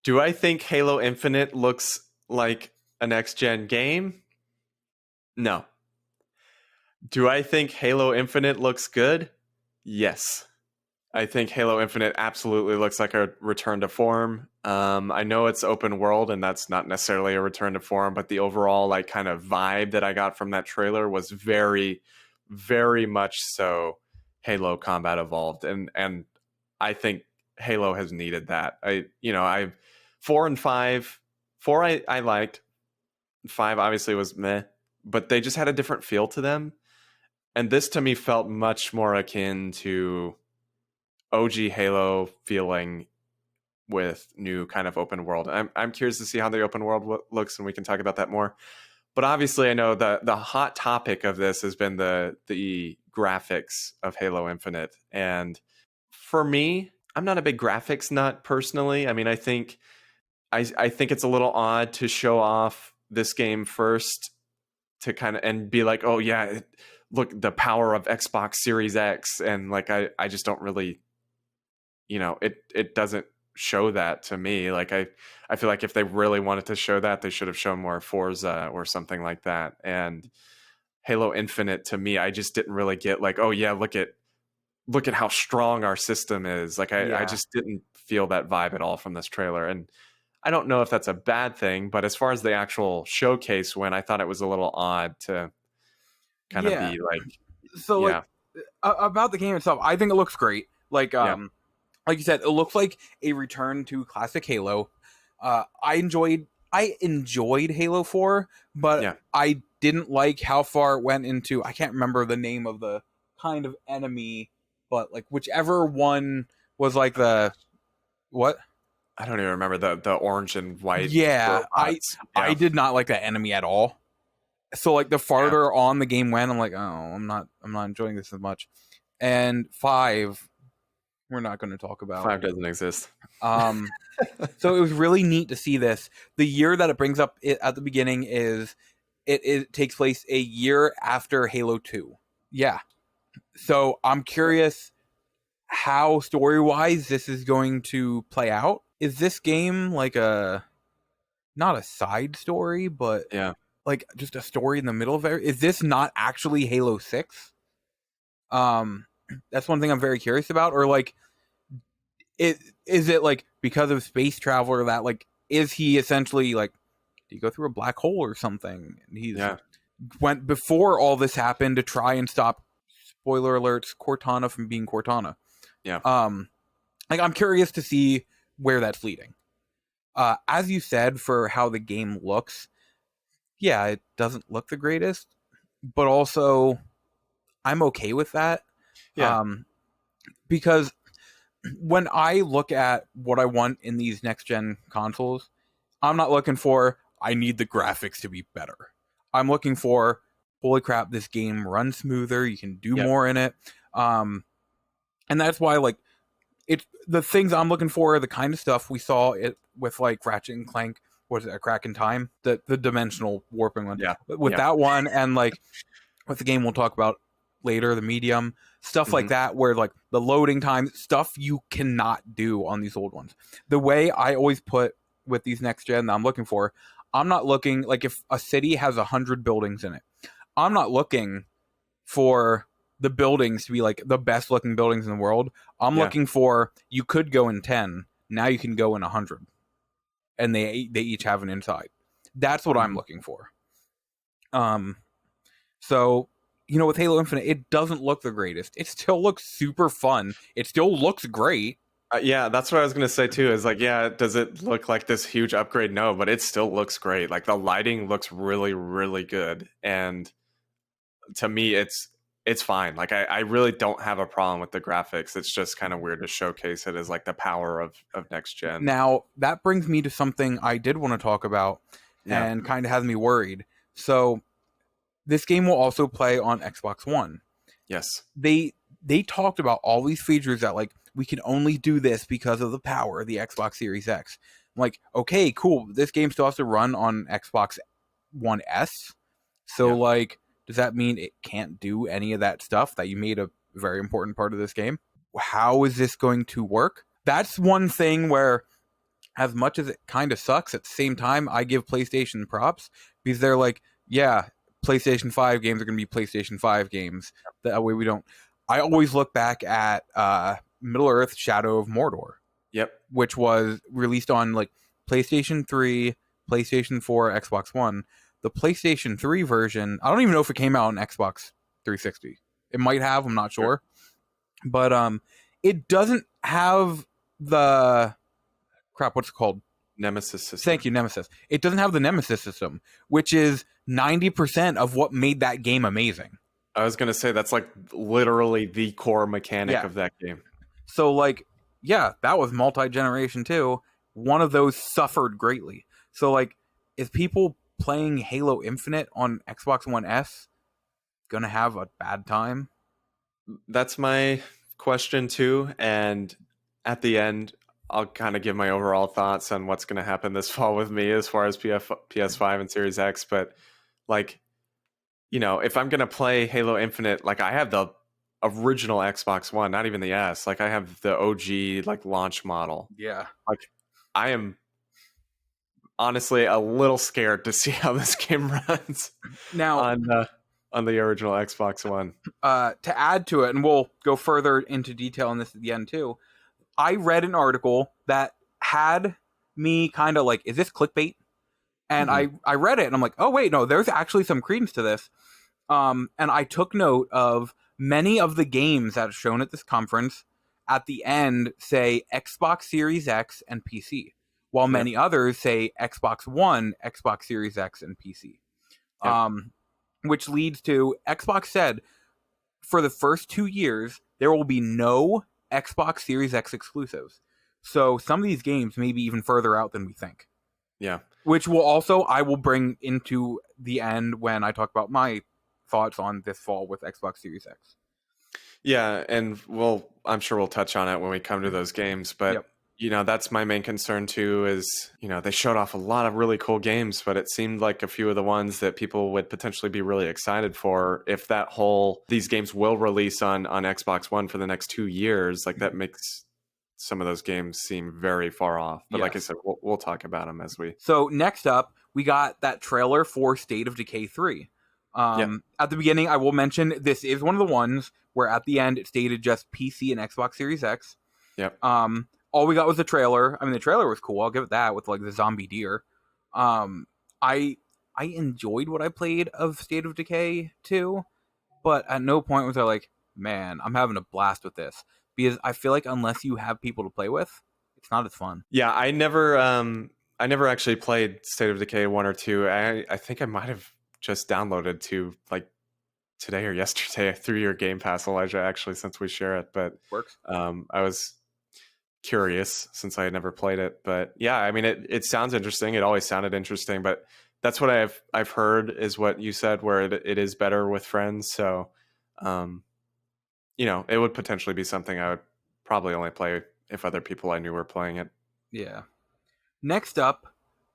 do I think Halo Infinite looks like a next-gen game? No. Do I think Halo Infinite looks good? Yes. I think Halo Infinite absolutely looks like a return to form. I know it's open world, and that's not necessarily a return to form, but the overall like kind of vibe that I got from that trailer was very, very much so Halo Combat Evolved, and I think Halo has needed that. I 4 and 5, 4 I liked. 5 obviously was meh, but they just had a different feel to them, and this to me felt much more akin to OG Halo feeling with new kind of open world. I'm curious to see how the open world looks, and we can talk about that more. But obviously, I know the hot topic of this has been the graphics of Halo Infinite, and for me, I'm not a big graphics nut personally. I mean, I think it's a little odd to show off this game first to kind of and be like, oh yeah, look, the power of Xbox Series X, and like I just don't really. It doesn't show that to me. Like I feel like if they really wanted to show that, they should have shown more Forza or something like that. And Halo Infinite to me, I just didn't really get like, oh yeah, look at how strong our system is. Like I just didn't feel that vibe at all from this trailer. And I don't know if that's a bad thing, but as far as the actual showcase went, I thought it was a little odd to kind of be like, so like about the game itself, I think it looks great. Like like you said, it looks like a return to classic Halo. I enjoyed Halo 4, but I didn't like how far it went into. I can't remember the name of the kind of enemy, but like whichever one was like the what? I don't even remember the orange and white. Yeah, I did not like that enemy at all. So like the farther on the game went, I'm like, oh, I'm not enjoying this as much. and 5 we're not going to talk about. 5 doesn't exist. So it was really neat to see this. The year that it brings up at the beginning is it takes place a year after Halo 2. Yeah. So I'm curious how story-wise this is going to play out. Is this game like not a side story, but like just a story in the middle of it? Is this not actually Halo 6? That's one thing I'm very curious about. Or like, is it like because of space travel or that, like, is he essentially like, did he go through a black hole or something? And he's went before all this happened to try and stop, spoiler alerts, Cortana from being Cortana. Yeah. Like, I'm curious to see where that's leading. As you said, for how the game looks, yeah, it doesn't look the greatest, but also I'm okay with that. Yeah. Because when I look at what I want in these next gen consoles, I'm not looking for, I need the graphics to be better. I'm looking for, holy crap, this game runs smoother, you can do more in it. And that's why, like, it's the things I'm looking for are the kind of stuff we saw it with, like, Ratchet and Clank. Was it A Crack in Time? The dimensional warping one. Yeah. With that one, and like with the game we'll talk about later, the Medium, stuff like that, where like the loading time, stuff you cannot do on these old ones. The way I always put with these next gen that I'm looking for, I'm not looking, like, if a city has 100 buildings in it, I'm not looking for the buildings to be like the best looking buildings in the world. I'm looking for, you could go in 10, now you can go in 100, and they each have an inside. That's what I'm looking for. So, you know, with Halo Infinite, it doesn't look the greatest. It still looks super fun. It still looks great. Yeah, that's what I was going to say too, is like, yeah, does it look like this huge upgrade? No, but it still looks great. Like, the lighting looks really, really good. And to me, it's fine. Like, I really don't have a problem with the graphics. It's just kind of weird to showcase it as like the power of next gen. Now, that brings me to something I did want to talk about and kind of has me worried. So, this game will also play on Xbox One. Yes. They talked about all these features that, like, we can only do this because of the power of the Xbox Series X. I'm like, okay, cool. This game still has to run on Xbox One S. So, like, does that mean it can't do any of that stuff that you made a very important part of this game? How is this going to work? That's one thing where, as much as it kind of sucks, at the same time, I give PlayStation props, because they're like, yeah, PlayStation 5 games are going to be PlayStation 5 games. That way we don't... I always look back at Middle-earth Shadow of Mordor. Yep. Which was released on, like, PlayStation 3, PlayStation 4, Xbox One. The PlayStation 3 version, I don't even know if it came out on Xbox 360. It might have, I'm not sure. But it doesn't have the... Crap, what's it called? Nemesis system. Thank you, Nemesis. It doesn't have the Nemesis system, which is 90% of what made that game amazing. I was going to say, that's like literally the core mechanic of that game. So, like, yeah, that was multi-generation too. One of those suffered greatly. So, like, is people playing Halo Infinite on Xbox One S gonna have a bad time? That's my question too. And at the end, I'll kind of give my overall thoughts on what's going to happen this fall with me as far as PS5 and Series X. But, like, you know, if I'm going to play Halo Infinite, like, I have the original Xbox One, not even the S. Like, I have the OG, like, launch model. Yeah. Like, I am honestly a little scared to see how this game runs now on the original Xbox One. To add to it, and we'll go further into detail on this at the end too, I read an article that had me kind of like, is this clickbait? And I read it and I'm like, oh wait, no, there's actually some credence to this. And I took note of many of the games that are shown at this conference at the end say Xbox Series X and PC, while many others say Xbox One, Xbox Series X, and PC. Which leads to, Xbox said, for the first 2 years, there will be no Xbox Series X exclusives. So some of these games may be even further out than we think. Yeah. Which will also, I will bring into the end when I talk about my thoughts on this fall with Xbox Series X. Yeah, and I'm sure we'll touch on it when we come to those games, but Yep. that's my main concern too is, they showed off a lot of really cool games, but it seemed like a few of the ones that people would potentially be really excited for, if these games will release on Xbox One for the next 2 years, like that makes some of those games seem very far off. But like I Yes. said, we'll talk about them as we. So next up, we got that trailer for State of Decay 3. Yep. At the beginning, I will mention this is one of the ones where at the end it stated just PC and Xbox Series X. Yep. All we got was the trailer. I mean, the trailer was cool. I'll give it that, with like the zombie deer. I enjoyed what I played of State of Decay 2, but at no point was I like, man, I'm having a blast with this, because I feel like unless you have people to play with, it's not as fun. Yeah, I never actually played State of Decay 1 or 2. I think I might have just downloaded 2 like today or yesterday through your Game Pass, Elijah, actually, since we share it. But Works. I was curious since I had never played it. But yeah, I mean, it sounds interesting. It always sounded interesting, but that's what I've heard is what you said, where it is better with friends. So, it would potentially be something I would probably only play if other people I knew were playing it. Yeah. Next up,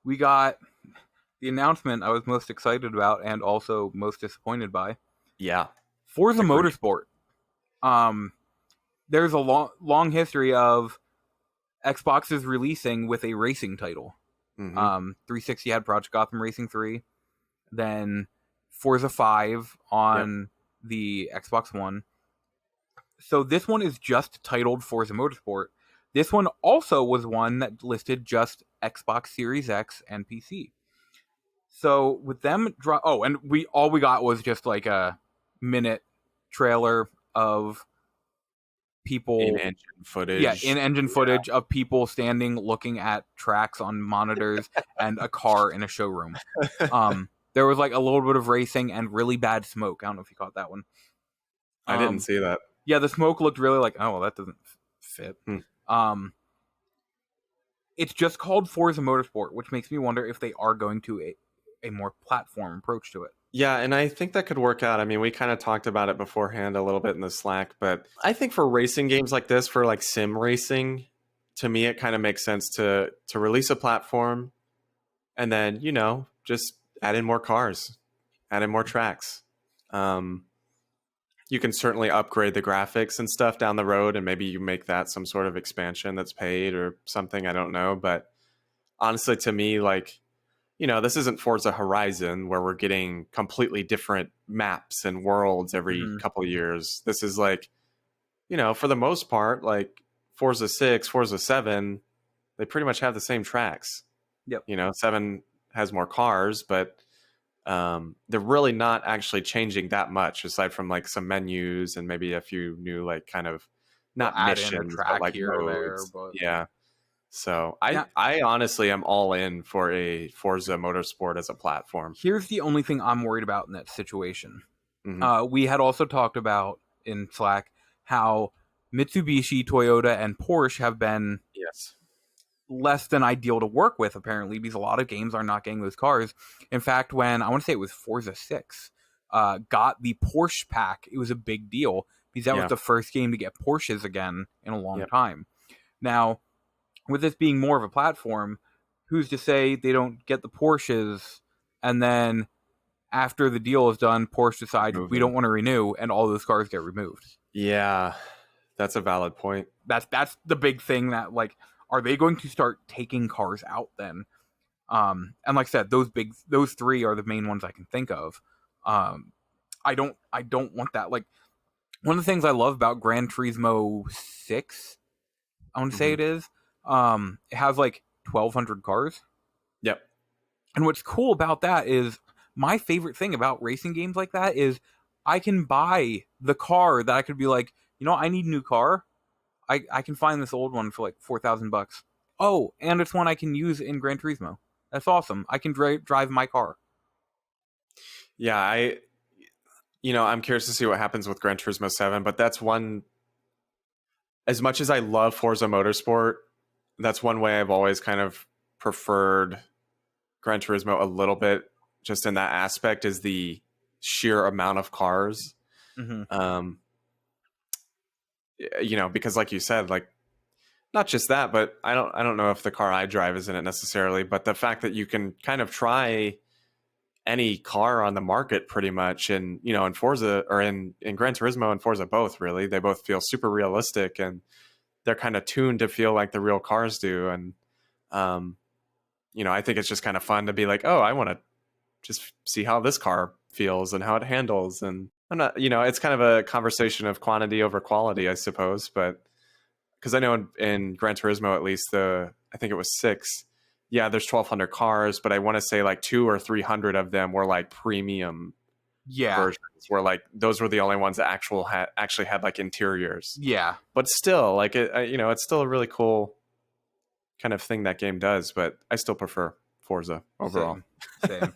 we got the announcement I was most excited about and also most disappointed by. Yeah. Forza Motorsport. There's a long history of Xboxes releasing with a racing title. 360 had Project Gotham Racing 3, then Forza 5 on the Xbox One. So this one is just titled Forza Motorsport. This one also was one that listed just Xbox Series X and PC. So with them, and we got was just like a minute trailer of people in-engine footage. Yeah, in-engine footage of people standing looking at tracks on monitors and a car in a showroom. There was like a little bit of racing and really bad smoke. I don't know if you caught that one. I didn't see that. Yeah, the smoke looked really like, oh, well, that doesn't fit. It's just called Forza Motorsport, which makes me wonder if they are going to a more platform approach to it. Yeah, and I think that could work out. I mean, we kind of talked about it beforehand a little bit in the Slack, but I think for racing games like this, for like sim racing, to me, it kind of makes sense to release a platform and then, just add in more cars, add in more tracks. You can certainly upgrade the graphics and stuff down the road, and maybe you make that some sort of expansion that's paid or something. I don't know. But honestly, to me, like, this isn't Forza Horizon where we're getting completely different maps and worlds every couple of years. This is like, for the most part, like Forza 6, Forza 7, they pretty much have the same tracks. Yep. 7 has more cars, but they're really not actually changing that much aside from like some menus and maybe a few new like kind of not missions, but like here modes. or there. But... Yeah. So I honestly am all in for a Forza Motorsport as a platform. Here's the only thing I'm worried about in that situation. We had also talked about in Slack how Mitsubishi, Toyota, and Porsche have been less than ideal to work with, apparently, because a lot of games are not getting those cars. In fact, when I want to say it was Forza 6 got the Porsche pack, it was a big deal because that was the first game to get Porsches again in a long time. Now, with this being more of a platform, who's to say they don't get the Porsches and then after the deal is done, Porsche decides we don't want to renew and all those cars get removed. Yeah. That's a valid point. That's the big thing that, like, are they going to start taking cars out then? And like I said, those three are the main ones I can think of. I don't want that. Like, one of the things I love about Gran Turismo 6, I want to say it is, it has like 1,200 cars. Yep. And what's cool about that is my favorite thing about racing games like that is I can buy the car that I could be like, I need a new car. I can find this old one for like $4,000. Oh, and it's one I can use in Gran Turismo. That's awesome. I can drive my car. Yeah, I'm curious to see what happens with Gran Turismo 7, but that's one, as much as I love Forza Motorsport, that's one way I've always kind of preferred Gran Turismo a little bit, just in that aspect, is the sheer amount of cars. because like you said, like not just that, but I don't know if the car I drive is in it necessarily, but the fact that you can kind of try any car on the market pretty much, and in Forza or in Gran Turismo and Forza both, really, they both feel super realistic, and they're kind of tuned to feel like the real cars do. And I think it's just kind of fun to be like, oh, I want to just see how this car feels and how it handles. And I'm not, it's kind of a conversation of quantity over quality, I suppose. But because I know in Gran Turismo, at least I think it was 6. Yeah, there's 1,200 cars, but I want to say like 200 or 300 of them were like premium versions, where like those were the only ones that actually had like interiors. Yeah. But still, like it's still a really cool kind of thing that game does. But I still prefer Forza overall. Same.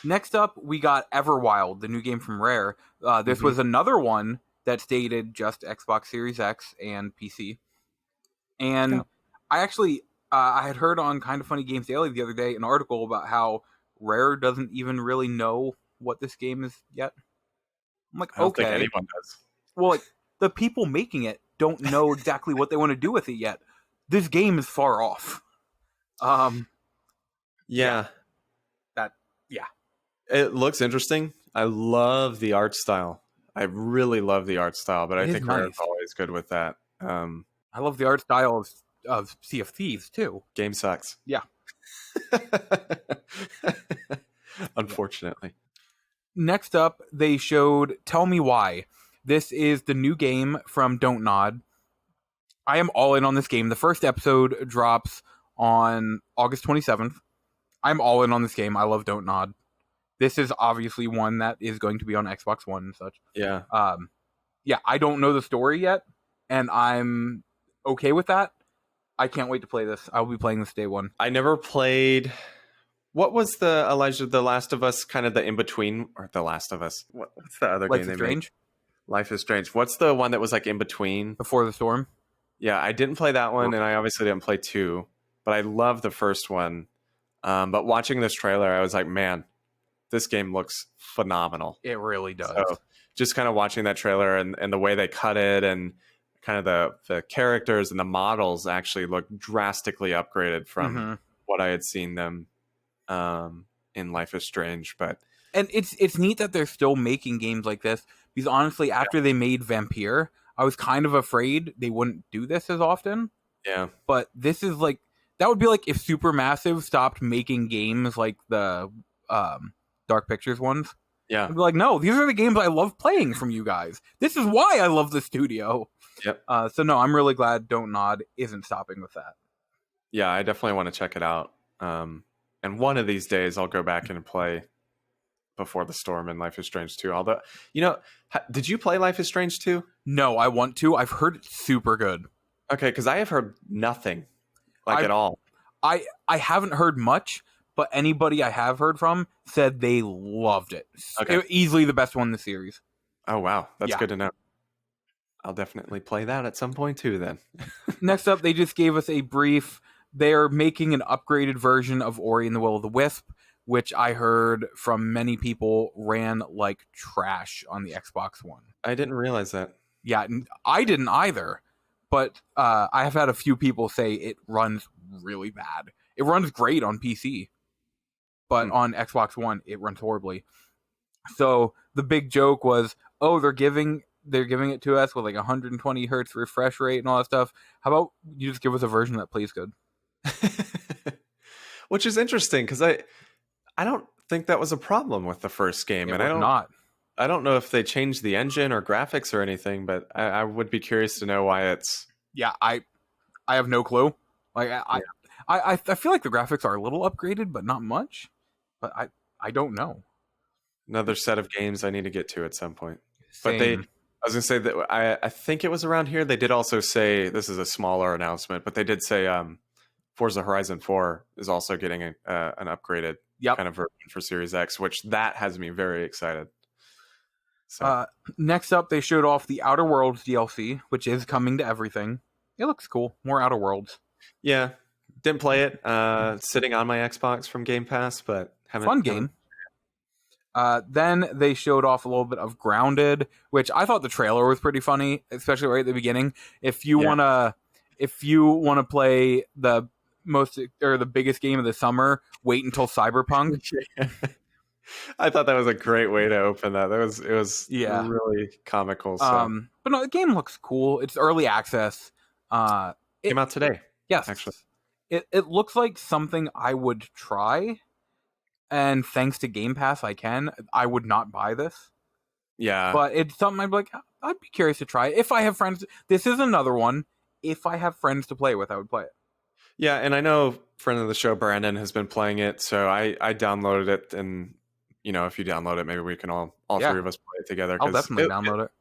Next up, we got Everwild, the new game from Rare. This was another one that stated just Xbox Series X and PC. And I actually, I had heard on Kind of Funny Games Daily the other day an article about how Rare doesn't even really know what this game is yet. I'm like, I don't okay. think anyone does. Well, like, the people making it don't know exactly what they want to do with it yet. This game is far off. Yeah. Yeah. It looks interesting. I love the art style. I really love the art style, but I think Rare's always good with that. I love the art style of Sea of Thieves, too. Game sucks. Yeah. Unfortunately. Next up, they showed Tell Me Why. This is the new game from Don't Nod. I am all in on this game. The first episode drops on August 27th. I'm all in on this game. I love Don't Nod. This is obviously one that is going to be on Xbox One and such. Yeah. I don't know the story yet, and I'm okay with that. I can't wait to play this. I'll be playing this day one. I never played... What was the Elijah, The Last of Us, kind of the in-between, or The Last of Us? What's the other game they made? Life is Strange? Life is Strange. What's the one that was like in between? Before the Storm? Yeah, I didn't play that one, and I obviously didn't play 2, but I love the first one. But watching this trailer, I was like, man, this game looks phenomenal. It really does. So just kind of watching that trailer and the way they cut it, and kind of the characters and the models actually look drastically upgraded from what I had seen them in Life is Strange. And it's neat that they're still making games like this, because honestly, after they made Vampire, I was kind of afraid they wouldn't do this as often. Yeah. But this is like, that would be like if Supermassive stopped making games like the Dark Pictures ones. Yeah. I'd be like, no, these are the games I love playing from you guys. This is why I love the studio. Yep. So no, I'm really glad Don't Nod isn't stopping with that. Yeah, I definitely want to check it out. And one of these days I'll go back and play Before the Storm and Life is Strange 2. Although, did you play Life is Strange 2? No, I want to. I've heard it's super good. Okay, because I have heard nothing at all. I haven't heard much, but anybody I have heard from said they loved it. Okay. It was easily the best one in the series. Oh, wow. That's good to know. I'll definitely play that at some point too then. Next up, they just gave us a brief. They're making an upgraded version of Ori and the Will of the Wisp, which I heard from many people ran like trash on the Xbox One. I didn't realize that. Yeah, I didn't either. But I have had a few people say it runs really bad. It runs great on PC, but on Xbox One, it runs horribly. So the big joke was, oh, they're giving it to us with like 120 hertz refresh rate and all that stuff. How about you just give us a version that plays good? Which is interesting, because I don't think that was a problem with the first game. I don't know if they changed the engine or graphics or anything, but I would be curious to know why it's... Yeah, I have no clue. Like I feel like the graphics are a little upgraded, but not much. But I don't know. Another set of games I need to get to at some point. Same. But I was going to say that I think it was around here. They did also say, this is a smaller announcement, but they did say Forza Horizon 4 is also getting an upgraded kind of version for Series X, which that has me very excited. So. Next up, they showed off the Outer Worlds DLC, which is coming to everything. It looks cool. More Outer Worlds. Yeah. Didn't play it. Sitting on my Xbox from Game Pass, but haven't... Fun game. Then they showed off a little bit of Grounded, which I thought the trailer was pretty funny, especially right at the beginning. If you wanna play the biggest game of the summer, wait until Cyberpunk. I thought that was a great way to open that. It was Yeah. really comical. So. But no, the game looks cool. It's early access. Came out today. Yes, actually. It looks like something I would try, and thanks to Game Pass, I would not buy this. Yeah, But it's something I'd be like, I'd be curious to try if I have friends. This is another one. If I have friends to play with, I would play it. yeah, and I know friend of the show Brandon has been playing it, so I downloaded it, and if you download it, maybe we can all three of us play it together. I'll definitely download it.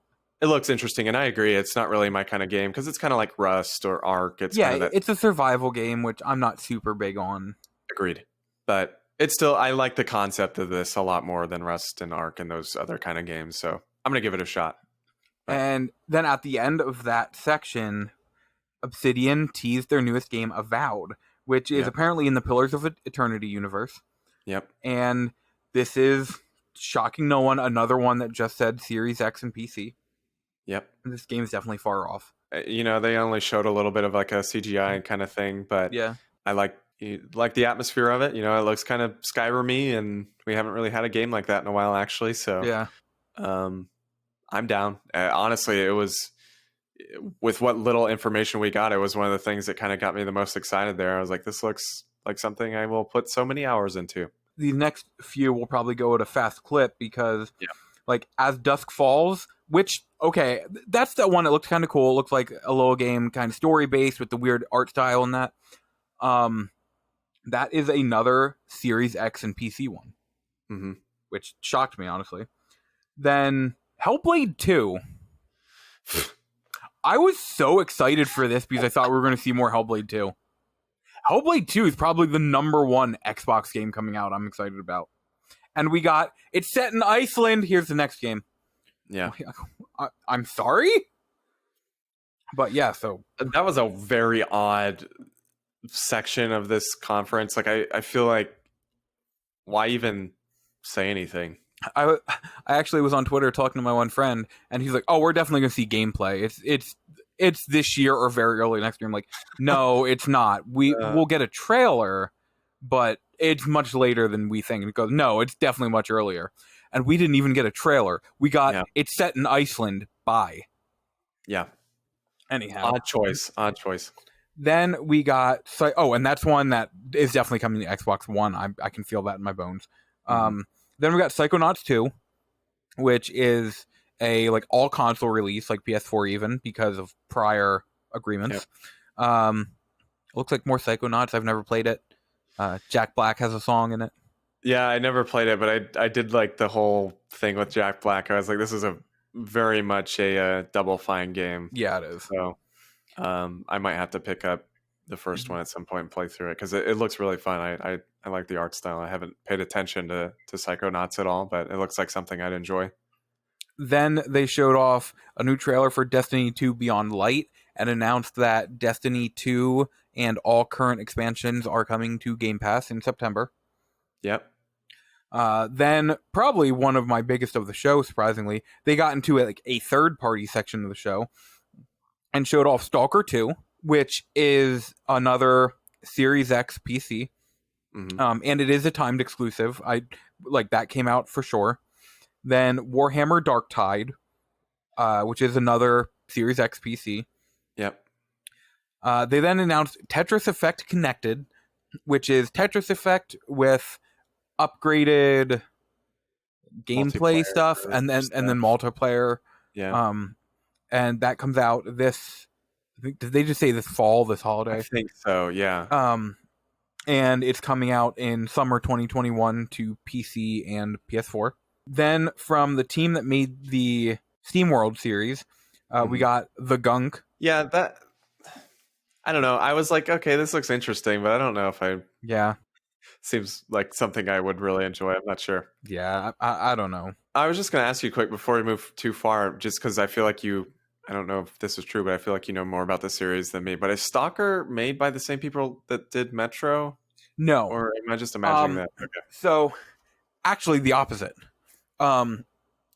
It looks interesting, and I agree. It's not really my kind of game because it's kind of like Rust or Ark. It's kind of it's a survival game, which I'm not super big on. Agreed, but it's still I like the concept of this a lot more than Rust and Ark and those other kind of games. So I'm gonna give it a shot. And then at the end of that section, Obsidian teased their newest game, Avowed, which is apparently in the Pillars of Eternity universe. Yep. And this is, shocking no one, another one that just said Series X and PC. Yep. This game is definitely far off. They only showed a little bit of like a CGI kind of thing, but yeah, I like the atmosphere of it. It looks kind of Skyrim-y, and we haven't really had a game like that in a while, actually. So yeah, I'm down. Honestly, it was, with what little information we got, it was one of the things that kind of got me the most excited there. I was like, this looks like something I will put so many hours into. The next few will probably go at a fast clip because, like, As Dusk Falls, which, okay, that's the one that looked kind of cool. It looked like a little game, kind of story-based with the weird art style and that. That is another Series X and PC one, which shocked me, honestly. Then Hellblade 2. I was so excited for this because I thought we were going to see more Hellblade 2. Hellblade 2 is probably the number one Xbox game coming out I'm excited about. And it's set in Iceland. Here's the next game. Yeah. I'm sorry? But yeah, so. That was a very odd section of this conference. Like, I feel like, why even say anything? I actually was on Twitter talking to my one friend, and he's like, "Oh, we're definitely gonna see gameplay. It's this year or very early next year." I'm like, "No, it's not. We'll get a trailer, but it's much later than we think." And he goes, "No, it's definitely much earlier." And we didn't even get a trailer. We got it's set in Iceland. Bye. Yeah. Anyhow, odd choice. Then we got and that's one that is definitely coming to Xbox One. I can feel that in my bones. Then we got Psychonauts 2, which is a all console release, like PS4 even, because of prior agreements. It looks like more Psychonauts. I've never played it. Jack Black has a song in it. Yeah, I never played it, but I did like the whole thing with Jack Black. I was like, this is a very much a Double Fine game. Yeah, it is. So I might have to pick up the first one at some point and play through it because it looks really fun. I like the art style. I haven't paid attention to Psychonauts at all, but it looks like something I'd enjoy. Then they showed off a new trailer for Destiny 2 Beyond Light and announced that Destiny 2 and all current expansions are coming to Game Pass in September. Yep. Then probably one of my biggest of the show, surprisingly, they got into a third-party section of the show and showed off Stalker 2, which is another Series X PC. And it is a timed exclusive. That came out for sure. Then Warhammer Darktide, which is another Series X PC. Yep. They then announced Tetris Effect Connected, which is Tetris Effect with upgraded gameplay stuff and then multiplayer. Yeah. And that comes out this. I think, did they just say this holiday? I think so. Yeah. And it's coming out in summer 2021 to PC and PS4. Then from the team that made the SteamWorld series, we got The Gunk. Yeah, that... I don't know. I was like, okay, this looks interesting, but I don't know if I... Yeah. Seems like something I would really enjoy. I'm not sure. Yeah, I don't know. I was just going to ask you quick before we move too far, just because I feel like I don't know if this is true, but I feel like you know more about the series than me. But is Stalker made by the same people that did Metro? No. Or am I just imagining that? Okay. So, actually, the opposite. The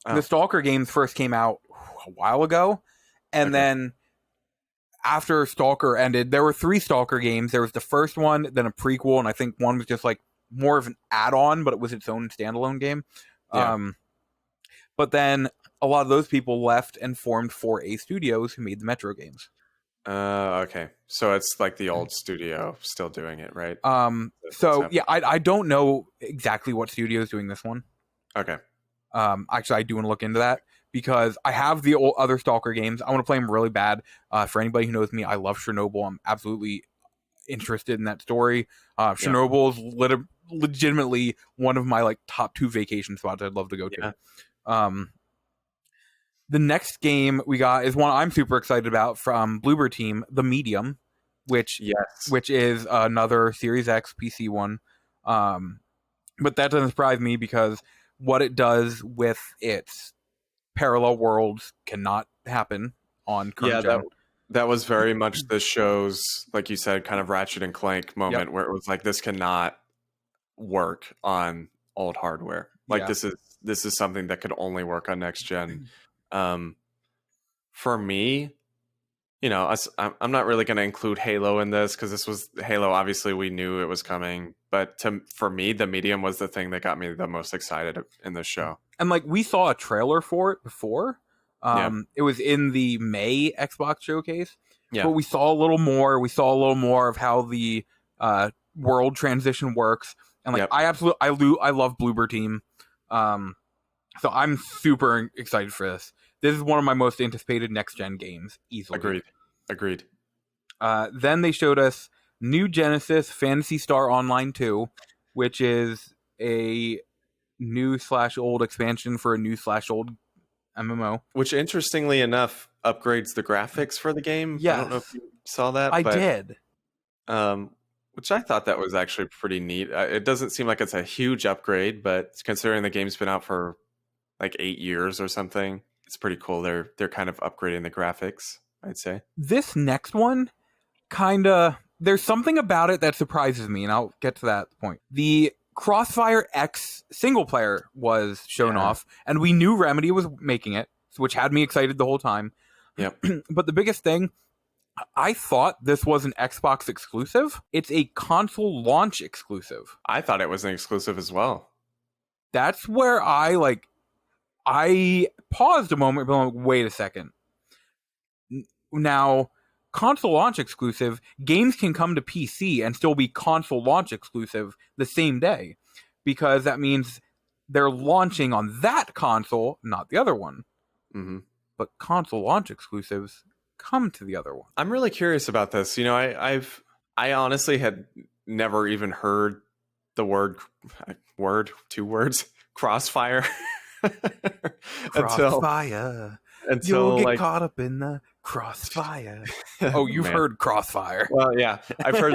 Oh, Stalker games first came out a while ago, and okay. then after Stalker ended, there were 3 Stalker games. There was the first one, then a prequel, and I think one was just like more of an add-on, but it was its own standalone game. Yeah. But then a lot of those people left and formed 4A Studios, who made the Metro games. Okay. So it's like the old studio still doing it, right? That's what's So happening. yeah, I don't know exactly what studio is doing this one. Okay. Actually, I do want to look into that because I have the other Stalker games. I want to play them really bad. For anybody who knows me, I love Chernobyl. I'm absolutely interested in that story. Yeah. Chernobyl is legitimately one of my like top 2 vacation spots I'd love to go Yeah. to. The next game we got is one I'm super excited about from Bloober Team, The Medium, which Yes. is another Series X PC one. But that doesn't surprise me because what it does with its parallel worlds cannot happen on current Yeah, gen. that was very much the show's, like you said, kind of Ratchet and Clank moment Yep. where it was like this cannot work on old hardware. Like Yeah. this is something that could only work on next gen. For me, you know, I'm not really going to include Halo in this because this was Halo. Obviously, we knew it was coming, but for me, the Medium was the thing that got me the most excited in the show. And like we saw a trailer for it before. Yeah. It was in the May Xbox showcase, Yeah. but we saw a little more. We saw a little more of how the world transition works, and like Yep. I love Bloober Team, so I'm super excited for this. This is one of my most anticipated next gen games, easily. Agreed. Then they showed us New Genesis Phantasy Star Online 2, which is a new/old expansion for a new/old MMO. Which, interestingly enough, upgrades the graphics for the game. I don't know if Yes, you saw that, I but did. which I thought that was actually pretty neat. It doesn't seem like it's a huge upgrade, but considering the game's been out for like 8 years or something, it's pretty cool. They're kind of upgrading the graphics, I'd say. This next one, there's something about it that surprises me, and I'll get to that point. The Crossfire X single player was shown Yeah. off, and we knew Remedy was making it, which had me excited the whole time. Yep. But the biggest thing, I thought this was an Xbox exclusive. It's a console launch exclusive. I thought it was an exclusive as well. That's where I paused a moment, but I'm like, wait a second. Now, console launch exclusive, games can come to PC and still be console launch exclusive the same day, because that means they're launching on that console, not the other one. Mm-hmm. But console launch exclusives come to the other one. I'm really curious about this. You know, I honestly had never even heard the two words, Crossfire. Crossfire. until You'll get like caught up in the crossfire. Oh, you've Man. heard Crossfire. Well, yeah, I've heard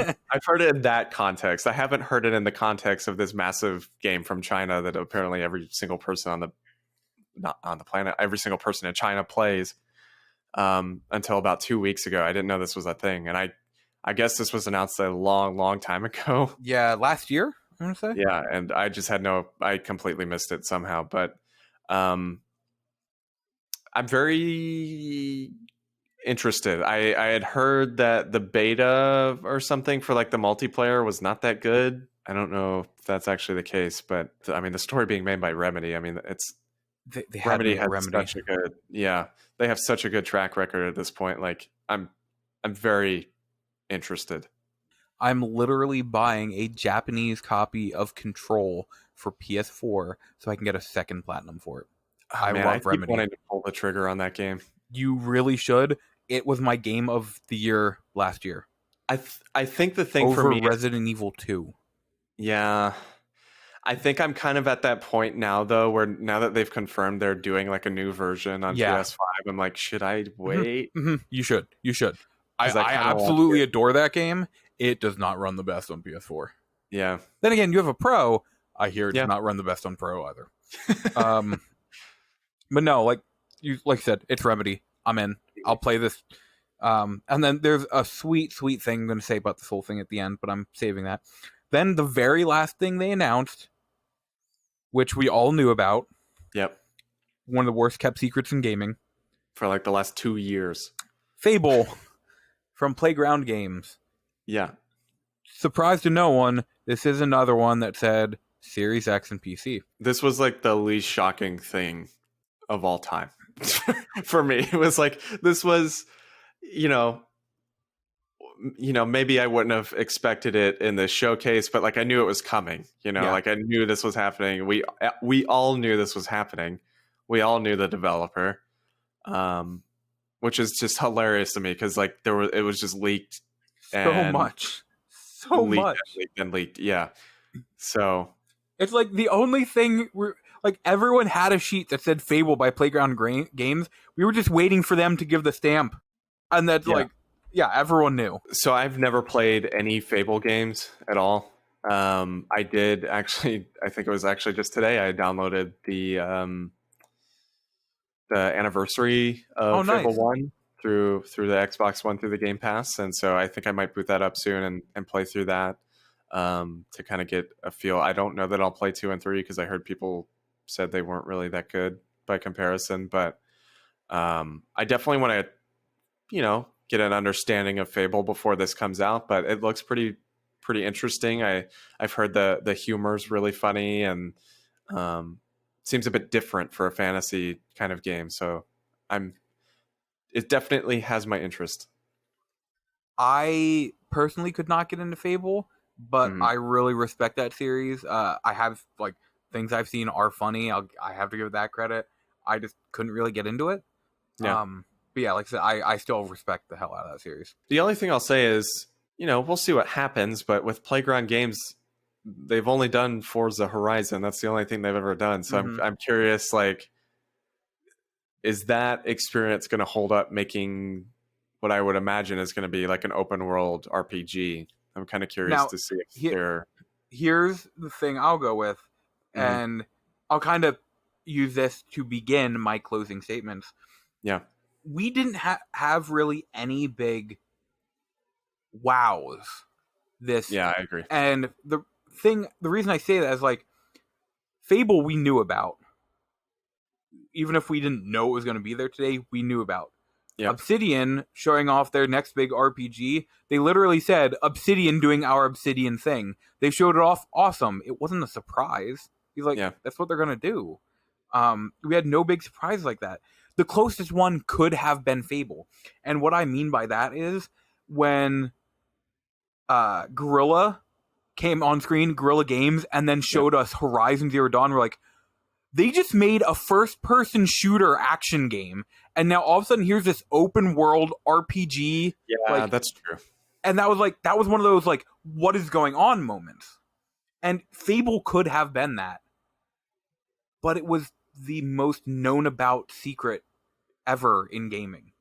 it in that context. I haven't heard it in the context of this massive game from China that apparently every single person not on the planet, every single person in China plays. Until about 2 weeks ago, I didn't know this was a thing, and I guess this was announced a long time ago. Yeah, last year, I want to say. Yeah, and I just I completely missed it somehow. But I'm very interested. I had heard that the beta or something for like the multiplayer was not that good. I don't know if that's actually the case, but I mean, the story being made by Remedy, I mean, it's They Remedy had has such a good, they have such a good track record at this point. Like, I'm very interested. I'm literally buying a Japanese copy of Control for PS4 so I can get a second platinum for it. Oh, I man, love I keep Remedy. wanting to pull the trigger on that game. You really should. It was my game of the year last year. I think the thing Over for me, Resident Evil 2. yeah, I think I'm kind of at that point now, though, where now that they've confirmed they're doing like a new version on Yeah. PS5, I'm like, should I wait? You should. You should. I 'Cause I kinda absolutely like adore that game. It does not run the best on PS4. Yeah, Then again, you have a Pro. I hear it Yeah. does not run the best on Pro either. But no, like you said, it's Remedy. I'm in. I'll play this. And then there's a sweet thing I'm going to say about this whole thing at the end, but I'm saving that. Then the very last thing they announced, which we all knew about, Yep. One of the worst kept secrets in gaming. For like the last 2 years. Fable from Playground Games. Yeah. Surprise to no one, this is another one that said Series X and PC. This was like the least shocking thing of all time. For me, it was like, this was, maybe I wouldn't have expected it in the showcase, but like I knew it was coming, Yeah. like I knew this was happening. We all knew this was happening. We all knew the developer, which is just hilarious to me because like it was just leaked So much. and leaked. Yeah. So It's like the only thing like everyone had a sheet that said Fable by Playground Games. We were just waiting for them to give the stamp. And that's everyone knew. So I've never played any Fable games at all. I did actually, I think it was actually just today, I downloaded the anniversary of Fable 1 through the Xbox One through the Game Pass. And so I think I might boot that up soon and play through that to kind of get a feel. I don't know that I'll play 2 and 3 because I heard people said they weren't really that good by comparison. But I definitely want to, get an understanding of Fable before this comes out. But it looks pretty interesting. I've heard the humor's really funny and seems a bit different for a fantasy kind of game. So it definitely has my interest. I personally could not get into Fable, but I really respect that series. I have like things I've seen are funny. I have to give it that credit. I just couldn't really get into it. Yeah. But yeah, like I said, I still respect the hell out of that series. The only thing I'll say is, we'll see what happens. But with Playground Games, they've only done Forza Horizon. That's the only thing they've ever done. So I'm curious, like, is that experience going to hold up making what I would imagine is going to be like an open world RPG? I'm kind of curious to see if they're... Here's the thing I'll go with, and I'll kind of use this to begin my closing statements. Yeah. We didn't have really any big wows this. Yeah, I agree. And the reason I say that is like Fable we knew about. Even if we didn't know it was going to be there today, we knew about. Yep. Obsidian showing off their next big RPG. They literally said Obsidian doing our Obsidian thing. They showed it off. Awesome. It wasn't a surprise. He's like, that's what they're going to do. We had no big surprise like that. The closest one could have been Fable. And what I mean by that is when Guerrilla came on screen, Guerrilla Games, and then showed us Horizon Zero Dawn, we're like, they just made a first-person shooter action game, and now all of a sudden here's this open-world RPG. Yeah, that's true. And that was one of those, like, what is going on moments. And Fable could have been that. But it was the most known about secret ever in gaming.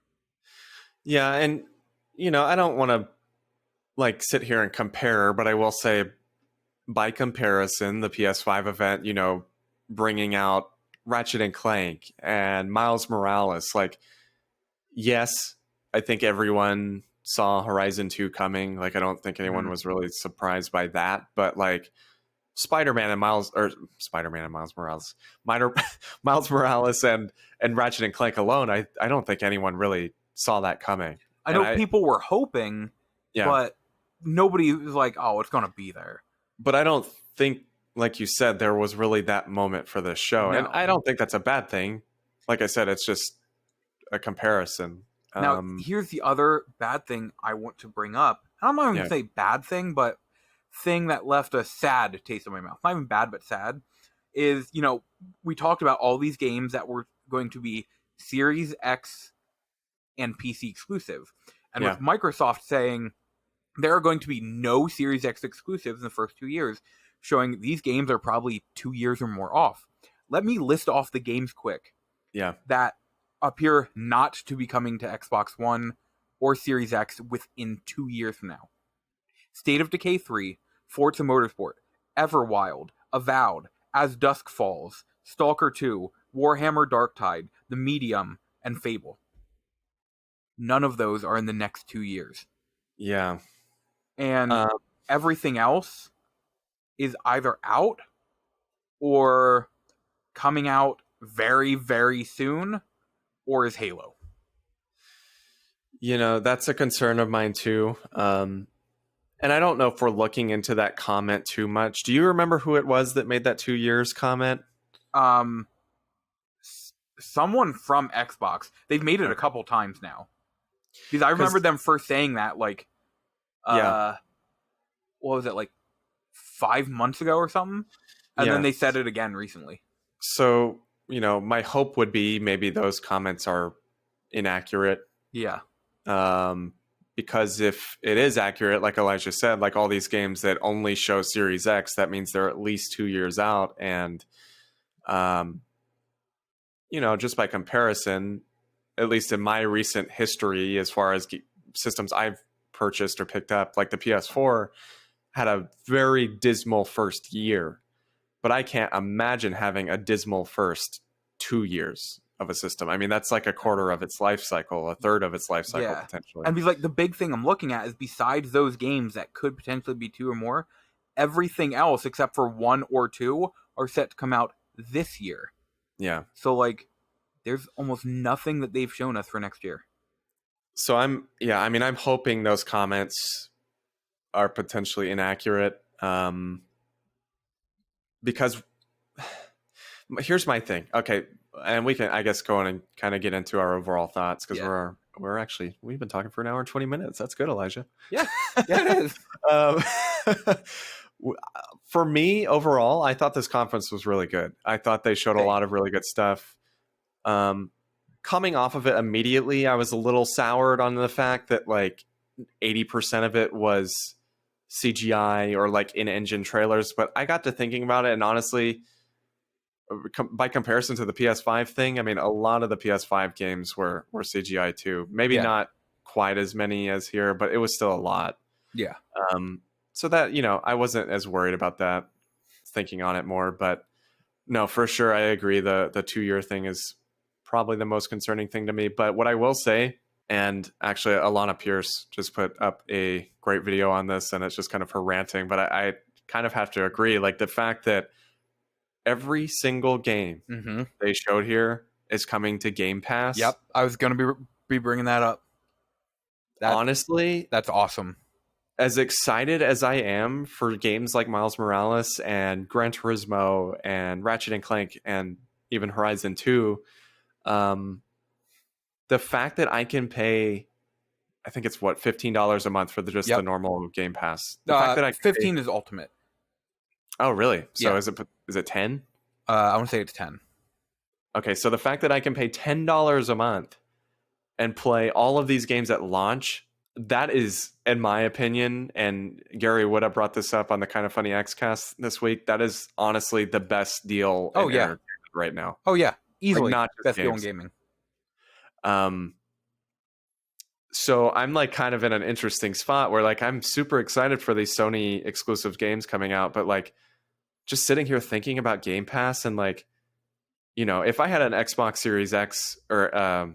Yeah, and I don't want to like sit here and compare, but I will say by comparison, the PS5 event, bringing out Ratchet and Clank and Miles Morales, like, yes, I think everyone saw Horizon 2 coming. Like, I don't think anyone was really surprised by that, but like Spider-Man and Miles Morales, Miles Morales and Ratchet and Clank alone, I don't think anyone really saw that coming. I know people were hoping, but nobody was like, oh, it's going to be there. But I don't think, like you said, there was really that moment for this show. No. And I don't think that's a bad thing. Like I said, it's just a comparison. Now, here's the other bad thing I want to bring up. I'm not even going to say bad thing, but thing that left a sad taste in my mouth. Not even bad, but sad. Is, we talked about all these games that were going to be Series X and PC exclusive. And with Microsoft saying there are going to be no Series X exclusives in the first 2 years, showing these games are probably 2 years or more off. Let me list off the games quick. Yeah. That appear not to be coming to Xbox One or Series X within 2 years from now. State of Decay 3, Forza Motorsport, Everwild, Avowed, As Dusk Falls, Stalker 2, Warhammer Darktide, The Medium, and Fable. None of those are in the next 2 years. Yeah. And everything else is either out or coming out very, very soon, or is Halo. That's a concern of mine too. And I don't know if we're looking into that comment too much. Do you remember who it was that made that 2 years comment? Someone from Xbox. They've made it a couple times now. Because I remember them first saying that, like, what was it, like 5 months ago or something? And then they said it again recently. So, my hope would be maybe those comments are inaccurate. Yeah. Because if it is accurate, like Elijah said, like all these games that only show Series X, that means they're at least 2 years out. And, just by comparison, at least in my recent history, as far as systems I've purchased or picked up, like the PS4 had a very dismal first year, but I can't imagine having a dismal first 2 years of a system. I mean, that's like a quarter of its life cycle, a third of its life cycle, potentially. And like the big thing I'm looking at is besides those games that could potentially be 2 or more, everything else except for 1 or 2 are set to come out this year. Yeah. So like there's almost nothing that they've shown us for next year. So I'm hoping those comments are potentially inaccurate. Because here's my thing. Okay. And we can, I guess, go on and kind of get into our overall thoughts because we've been talking for 1 hour and 20 minutes. That's good, Elijah. Yeah, it is. For me, overall, I thought this conference was really good. I thought they showed a lot of really good stuff. Coming off of it immediately, I was a little soured on the fact that like 80% of it was CGI or like in-engine trailers. But I got to thinking about it, and honestly, by comparison to the PS5 thing, I mean, a lot of the PS5 games were CGI too. Maybe not quite as many as here, but it was still a lot. Yeah. So that, I wasn't as worried about that, thinking on it more. But no, for sure, I agree. The 2-year thing is probably the most concerning thing to me. But what I will say, and actually Alana Pierce just put up a great video on this, and it's just kind of her ranting, but I kind of have to agree. Like the fact that every single game they showed here is coming to Game Pass. Yep, I was going to be bringing that up. Honestly, that's awesome. As excited as I am for games like Miles Morales and Gran Turismo and Ratchet and Clank and even Horizon 2, the fact that I can pay, I think it's $15 a month for the normal Game Pass. The fact that I 15 is Ultimate. Oh, really? So is it 10? I want to say it's 10. Okay, so the fact that I can pay $10 a month and play all of these games at launch, that is, in my opinion, and Gary would have brought this up on the Kind of Funny Xcast this week, that is honestly the best deal in entertainment right now. Oh, yeah. Easily. Like, not just best games. deal in gaming. So I'm like kind of in an interesting spot where like I'm super excited for these Sony exclusive games coming out, but like just sitting here thinking about Game Pass and like, if I had an Xbox Series X or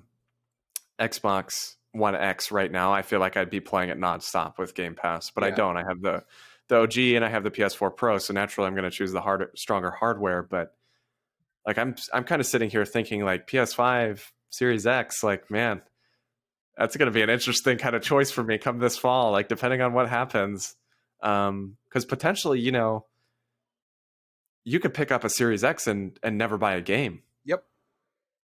Xbox One X right now, I feel like I'd be playing it nonstop with Game Pass, but I don't. I have the OG and I have the PS4 Pro, so naturally I'm going to choose the stronger hardware. But like I'm kind of sitting here thinking like PS5 Series X, like man, that's going to be an interesting kind of choice for me come this fall, like depending on what happens, because potentially you could pick up a Series X and never buy a game. Yep.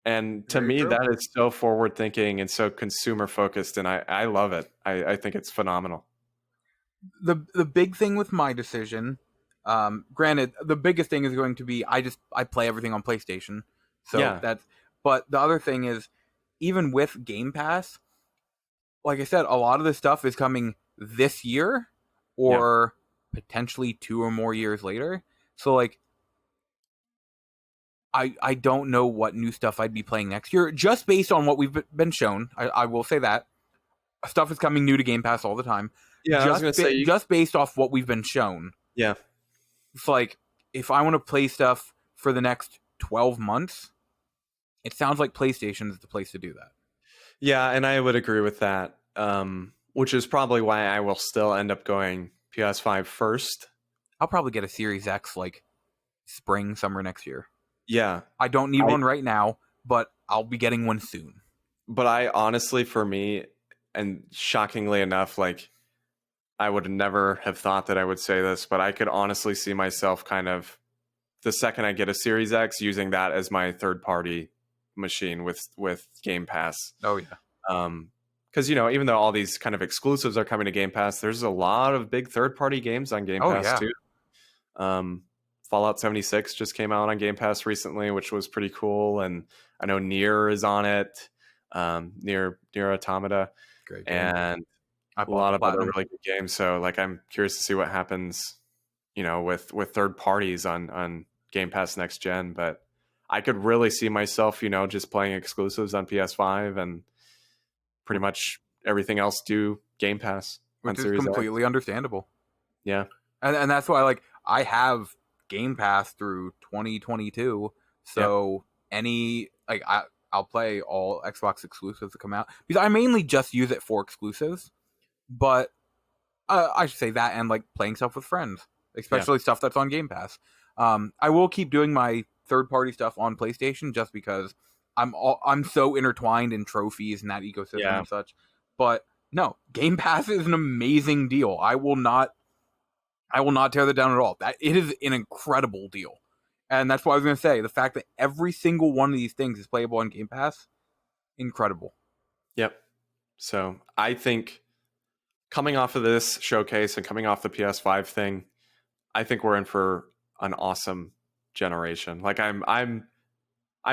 And to me, that is so forward thinking and so consumer focused, and I love it. I think it's phenomenal. The big thing with my decision, granted, the biggest thing is going to be I play everything on PlayStation, so that's. But the other thing is, even with Game Pass, like I said, a lot of this stuff is coming this year, or potentially 2 or more years later. So like, I don't know what new stuff I'd be playing next year, just based on what we've been shown. I will say that stuff is coming new to Game Pass all the time. Yeah, I was going to say just based off what we've been shown. Yeah, it's like if I want to play stuff for the next 12 months, it sounds like PlayStation is the place to do that. Yeah, and I would agree with that. Which is probably why I will still end up going PS5 first. I'll probably get a Series X like spring, summer next year. Yeah. I don't need one right now, but I'll be getting one soon. But I honestly, for me, and shockingly enough, like, I would never have thought that I would say this, but I could honestly see myself kind of, the second I get a Series X, using that as my third party machine with Game Pass. Oh yeah. Because, you know, even though all these kind of exclusives are coming to Game Pass, there's a lot of big third party games on Game Pass too. Fallout 76 just came out on Game Pass recently, which was pretty cool, and I know Nier is on it. Nier Automata. Great game. And a lot of other really good games. So, like, I'm curious to see what happens, you know, with third parties on Game Pass next gen. But I could really see myself, you know, just playing exclusives on PS5 and pretty much everything else do Game Pass, which is completely understandable. Yeah, and that's why, like, I have Game Pass through 2022, so I'll play all Xbox exclusives that come out, because I mainly just use it for exclusives. But I should say that, and like playing stuff with friends, especially stuff that's on Game Pass. I will keep doing my third party stuff on PlayStation just because I'm so intertwined in trophies and that ecosystem and such. But no, Game Pass is an amazing deal. I will not tear that down at all. That it is an incredible deal. And that's what I was going to say. The fact that every single one of these things is playable on Game Pass, incredible. Yep. So I think coming off of this showcase and coming off the PS5 thing, I think we're in for an awesome generation. Like, I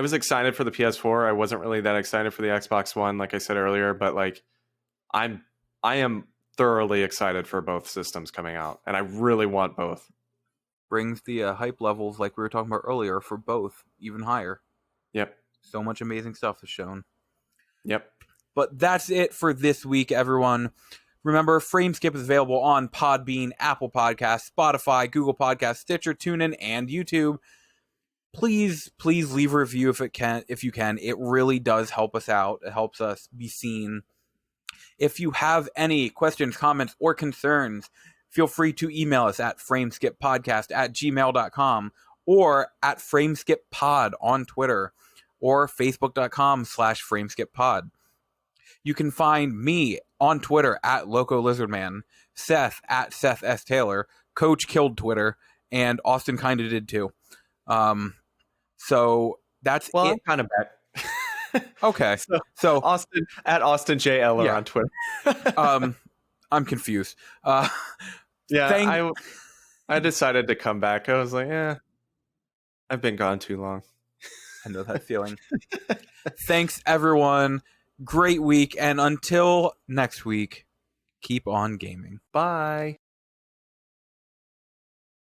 was excited for the PS4. I wasn't really that excited for the Xbox One, like I said earlier, but like I am thoroughly excited for both systems coming out, and I really want both. Brings the hype levels, like we were talking about earlier, for both even higher. Yep. So much amazing stuff is shown. Yep. But that's it for this week, everyone. Remember, Frameskip is available on Podbean, Apple Podcasts, Spotify, Google Podcasts, Stitcher, TuneIn, and YouTube. Please leave a review if you can. It really does help us out. It helps us be seen. If you have any questions, comments, or concerns, feel free to email us at frameskippodcast@gmail.com or at frameskippod on Twitter or facebook.com/frameskippod. You can find me on Twitter at Loco Lizardman, Seth at Seth S. Taylor, Coach killed Twitter, and Austin kind of did too. So that's it. I'm kind of back. Okay. So Austin at Austin J. Eller on Twitter. I'm confused. I decided to come back. I was like, I've been gone too long. I know that feeling. Thanks, everyone. Great week. And until next week, keep on gaming. Bye.